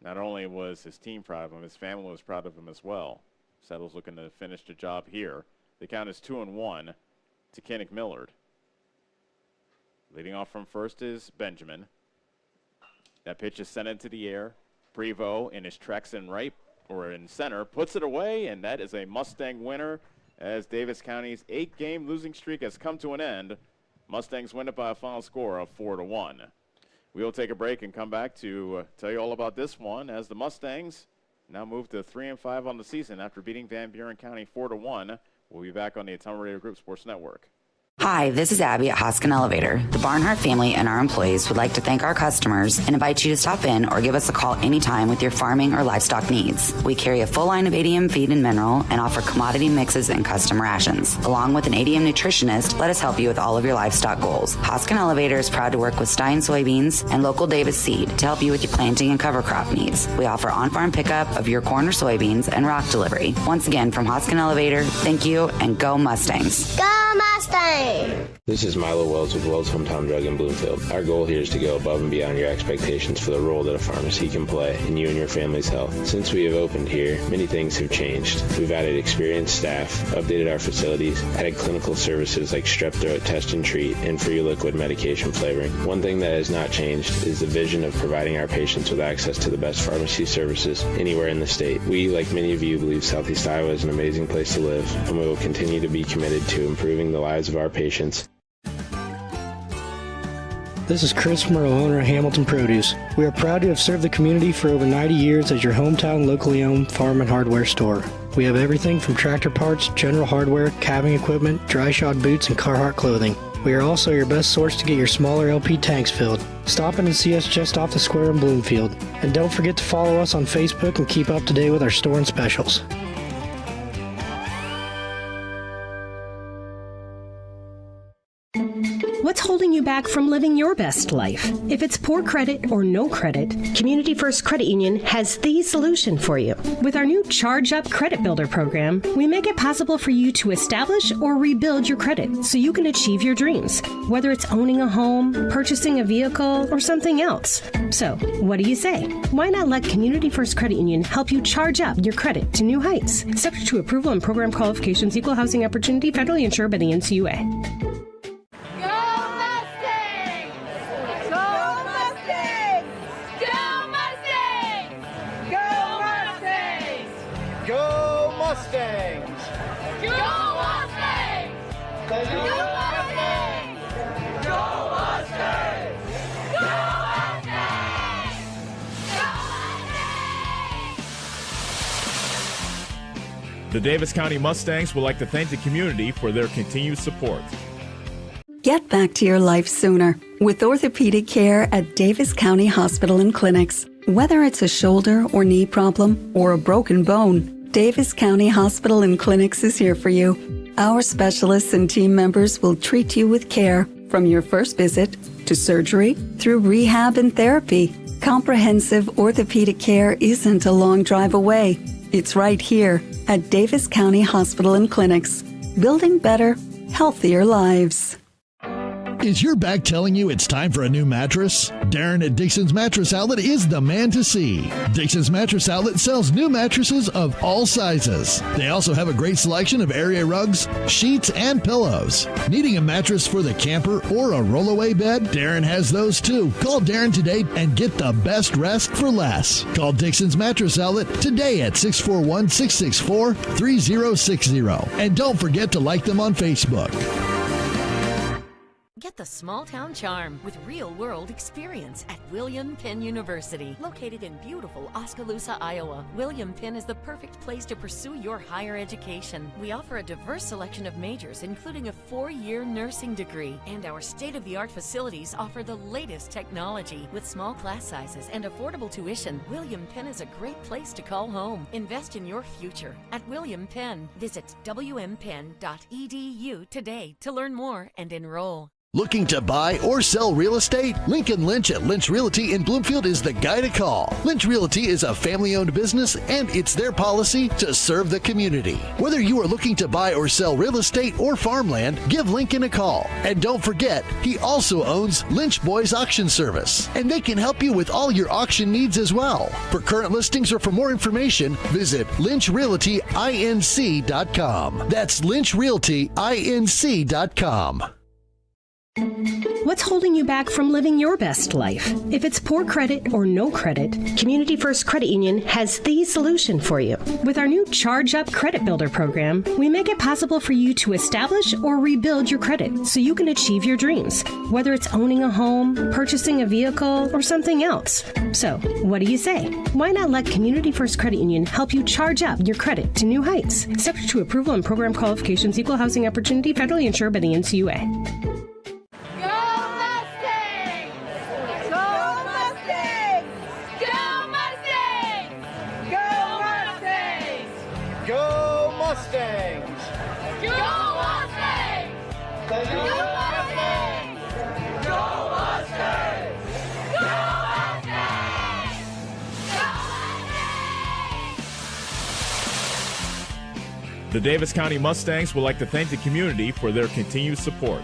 not only was his team proud of him, his family was proud of him as well. Settles looking to finish the job here. The count is 2-1 to Kinnick Millard. Leading off from first is Benjamin. That pitch is sent into the air. Prevost in his tracks in right or in center puts it away, and that is a Mustang winner as Davis County's 8-game losing streak has come to an end. Mustangs win it by a final score of 4-1. We'll take a break and come back to tell you all about this one as the Mustangs now move to 3-5 on the season after beating Van Buren County 4-1. We'll be back on the Atomic Radio Group Sports Network. Hi, this is Abby at Hoskin Elevator. The Barnhart family and our employees would like to thank our customers and invite you to stop in or give us a call anytime with your farming or livestock needs. We carry a full line of ADM feed and mineral and offer commodity mixes and custom rations. Along with an ADM nutritionist, let us help you with all of your livestock goals. Hoskin Elevator is proud to work with Stein soybeans and local Davis seed to help you with your planting and cover crop needs. We offer on-farm pickup of your corn or soybeans and rock delivery. Once again, from Hoskin Elevator, thank you and go Mustangs. Go Mustangs! This is Milo Wells with Wells Hometown Drug in Bloomfield. Our goal here is to go above and beyond your expectations for the role that a pharmacy can play in you and your family's health. Since we have opened here, many things have changed. We've added experienced staff, updated our facilities, added clinical services like strep throat test and treat, and free liquid medication flavoring. One thing that has not changed is the vision of providing our patients with access to the best pharmacy services anywhere in the state. We, like many of you, believe Southeast Iowa is an amazing place to live, and we will continue to be committed to improving the lives of our patients. This is Chris Merle, owner of Hamilton Produce. We are proud to have served the community for over 90 years as your hometown locally owned farm and hardware store. We have everything from tractor parts, general hardware, calving equipment, dry shod boots, and Carhartt clothing. We are also your best source to get your smaller LP tanks filled. Stop in and see us just off the square in Bloomfield. And don't forget to follow us on Facebook and keep up to date with our store and specials. What's holding you back from living your best life? If it's poor credit or no credit, Community First Credit Union has the solution for you. With our new Charge Up Credit Builder program, we make it possible for you to establish or rebuild your credit so you can achieve your dreams, whether it's owning a home, purchasing a vehicle, or something else. So, what do you say? Why not let Community First Credit Union help you charge up your credit to new heights? Subject to approval and program qualifications, equal housing opportunity, federally insured by the NCUA. The Davis County Mustangs would like to thank the community for their continued support. Get back to your life sooner with orthopedic care at Davis County Hospital and Clinics. Whether it's a shoulder or knee problem or a broken bone, Davis County Hospital and Clinics is here for you. Our specialists and team members will treat you with care from your first visit to surgery through rehab and therapy. Comprehensive orthopedic care isn't a long drive away. It's right here at Davis County Hospital and Clinics, building better, healthier lives. Is your back telling you it's time for a new mattress? Darren at Dixon's Mattress Outlet is the man to see. Dixon's Mattress Outlet sells new mattresses of all sizes. They also have a great selection of area rugs, sheets, and pillows. Needing a mattress for the camper or a rollaway bed? Darren has those too. Call Darren today and get the best rest for less. Call Dixon's Mattress Outlet today at 641-664-3060. And don't forget to like them on Facebook. Get the small town charm with real-world experience at William Penn University. Located in beautiful Oskaloosa, Iowa, William Penn is the perfect place to pursue your higher education. We offer a diverse selection of majors, including a 4-year nursing degree. And our state-of-the-art facilities offer the latest technology. With small class sizes and affordable tuition, William Penn is a great place to call home. Invest in your future at William Penn. Visit wmpenn.edu today to learn more and enroll. Looking to buy or sell real estate? Lincoln Lynch at Lynch Realty in Bloomfield is the guy to call. Lynch Realty is a family-owned business, and it's their policy to serve the community. Whether you are looking to buy or sell real estate or farmland, give Lincoln a call. And don't forget, he also owns Lynch Boys Auction Service, and they can help you with all your auction needs as well. For current listings or for more information, visit lynchrealtyinc.com. That's lynchrealtyinc.com. What's holding you back from living your best life? If it's poor credit or no credit, Community First Credit Union has the solution for you. With our new Charge Up Credit Builder program, we make it possible for you to establish or rebuild your credit so you can achieve your dreams, whether it's owning a home, purchasing a vehicle, or something else. So, what do you say? Why not let Community First Credit Union help you charge up your credit to new heights? Subject to approval and program qualifications, equal housing opportunity, federally insured by the NCUA. Mustangs! Go Mustangs! Go Mustangs! Go Mustangs! Go Mustangs! Go Mustangs! The Davis County Mustangs would like to thank the community for their continued support.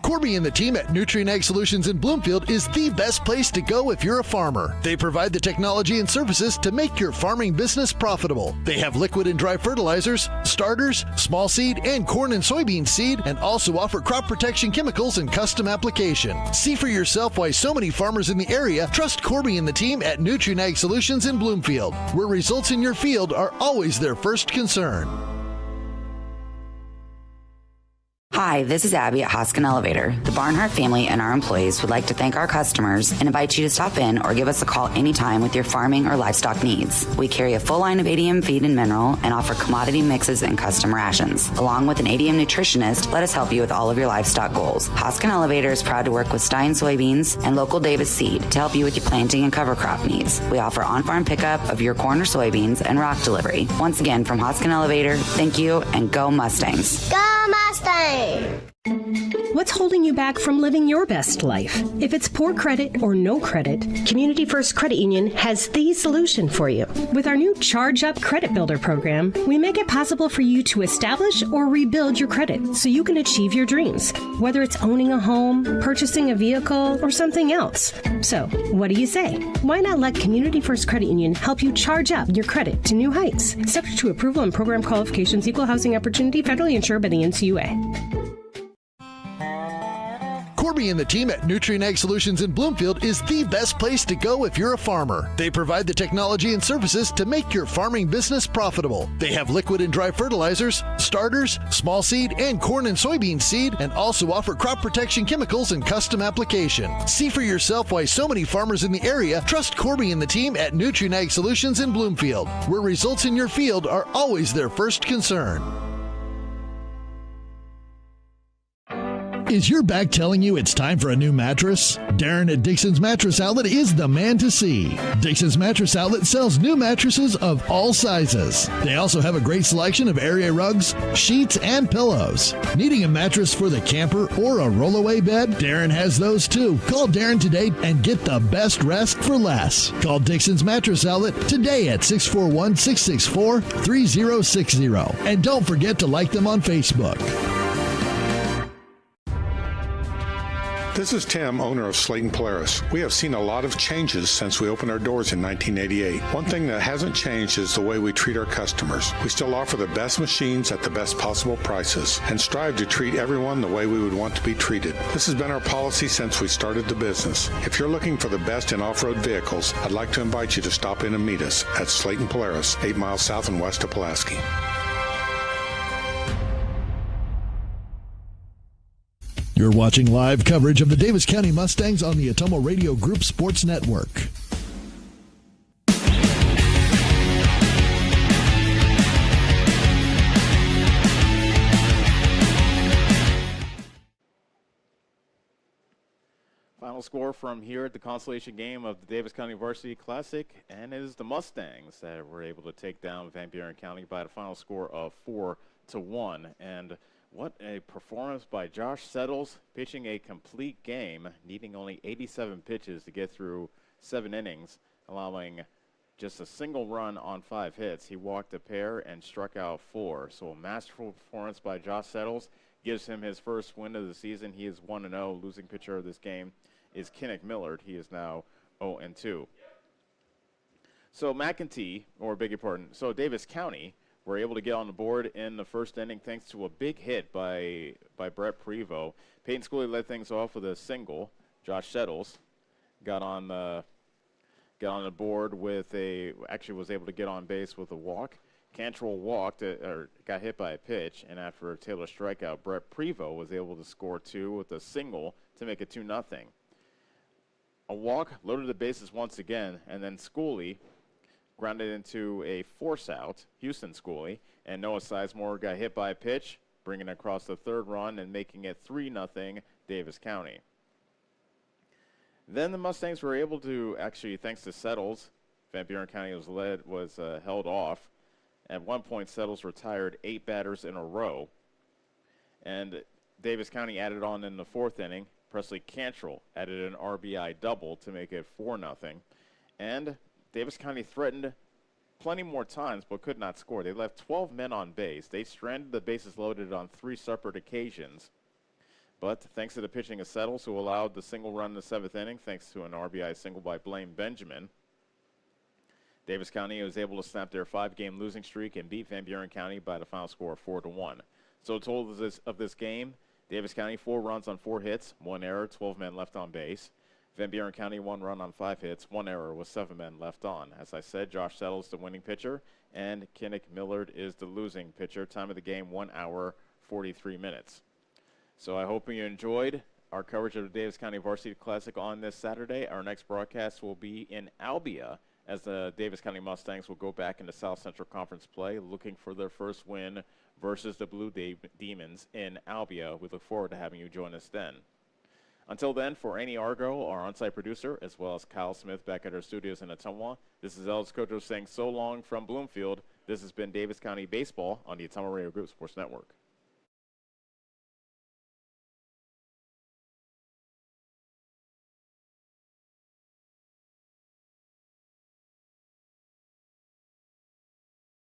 Corby and the team at Nutrient Ag Solutions in Bloomfield is the best place to go if you're a farmer. They provide the technology and services to make your farming business profitable. They have liquid and dry fertilizers, starters, small seed, and corn and soybean seed, and also offer crop protection chemicals and custom application. See for yourself why so many farmers in the area trust Corby and the team at Nutrient Ag Solutions in Bloomfield, where results in your field are always their first concern. Hi, this is Abby at Hoskin Elevator. The Barnhart family and our employees would like to thank our customers and invite you to stop in or give us a call anytime with your farming or livestock needs. We carry a full line of ADM feed and mineral and offer commodity mixes and custom rations. Along with an ADM nutritionist, let us help you with all of your livestock goals. Hoskin Elevator is proud to work with Stein soybeans and local Davis seed to help you with your planting and cover crop needs. We offer on-farm pickup of your corn or soybeans and rock delivery. Once again, from Hoskin Elevator, thank you and go Mustangs. Go Mustangs! What's holding you back from living your best life? If it's poor credit or no credit, Community First Credit Union has the solution for you. With our new Charge Up Credit Builder program, we make it possible for you to establish or rebuild your credit so you can achieve your dreams, whether it's owning a home, purchasing a vehicle, or something else. So, what do you say? Why not let Community First Credit Union help you charge up your credit to new heights? Subject to approval and program qualifications, equal housing opportunity, federally insured by the NCUA. Corby Corby and the team at Nutrient Ag Solutions in Bloomfield is the best place to go if you're a farmer. They provide the technology and services to make your farming business profitable. They have liquid and dry fertilizers, starters, small seed, and corn and soybean seed, and also offer crop protection chemicals and custom application. See for yourself why so many farmers in the area trust Corby and the team at Nutrient Ag Solutions in Bloomfield, where results in your field are always their first concern. Is your back telling you it's time for a new mattress? Darren at Dixon's Mattress Outlet is the man to see. Dixon's Mattress Outlet sells new mattresses of all sizes. They also have a great selection of area rugs, sheets, and pillows. Needing a mattress for the camper or a rollaway bed? Darren has those too. Call Darren today and get the best rest for less. Call Dixon's Mattress Outlet today at 641-664-3060. And don't forget to like them on Facebook. This is Tim, owner of Slayton Polaris. We have seen a lot of changes since we opened our doors in 1988. One thing that hasn't changed is the way we treat our customers. We still offer the best machines at the best possible prices and strive to treat everyone the way we would want to be treated. This has been our policy since we started the business. If you're looking for the best in off-road vehicles, I'd like to invite you to stop in and meet us at Slayton Polaris, 8 miles south and west of Pulaski. You're watching live coverage of the Davis County Mustangs on the Atomo Radio Group Sports Network. Final score from here at the consolation game of the Davis County Varsity Classic, and it is the Mustangs that were able to take down Van Buren County by the final score of 4-1. And what a performance by Josh Settles, pitching a complete game, needing only 87 pitches to get through 7 innings, allowing just a single run on 5 hits. He walked a pair and struck out 4. So a masterful performance by Josh Settles gives him his first win of the season. He is 1-0. Losing pitcher of this game is Kinnick Millard. He is now 0-2. So so Davis County were able to get on the board in the first inning thanks to a big hit by Brett Prevost. Peyton Schooley led things off with a single. Josh Settles got on the board with was able to get on base with a walk. Cantrell got hit by a pitch, and after a Taylor strikeout, Brett Prevost was able to score 2 with a single to make it 2-0. A walk loaded the bases once again, and then Schooley grounded into a force out, Houston Schooley, and Noah Sizemore got hit by a pitch, bringing across the 3rd run and making it 3-0 Davis County. Then the Mustangs were able to, actually, thanks to Settles, Van Buren County was held off. At one point, Settles retired 8 batters in a row, and Davis County added on in the 4th inning. Presley Cantrell added an RBI double to make it 4-0, and Davis County threatened plenty more times but could not score. They left 12 men on base. They stranded the bases loaded on 3 separate occasions. But thanks to the pitching of Settles, who allowed the single run in the 7th inning, thanks to an RBI single by Blaine Benjamin, Davis County was able to snap their 5-game losing streak and beat Van Buren County by the final score of 4-1. So total of this game, Davis County 4 runs on 4 hits, 1 error, 12 men left on base. Van Buren County 1 run on 5 hits, 1 error with 7 men left on. As I said, Josh Settles the winning pitcher, and Kinnick Millard is the losing pitcher. Time of the game, 1 hour, 43 minutes. So I hope you enjoyed our coverage of the Davis County Varsity Classic on this Saturday. Our next broadcast will be in Albia, as the Davis County Mustangs will go back into South Central Conference play, looking for their first win versus the Blue Demons in Albia. We look forward to having you join us then. Until then, for Annie Argo, our on-site producer, as well as Kyle Smith back at our studios in Ottumwa, this is Ellis Kojo saying so long from Bloomfield. This has been Davis County Baseball on the Ottumwa Radio Group Sports Network.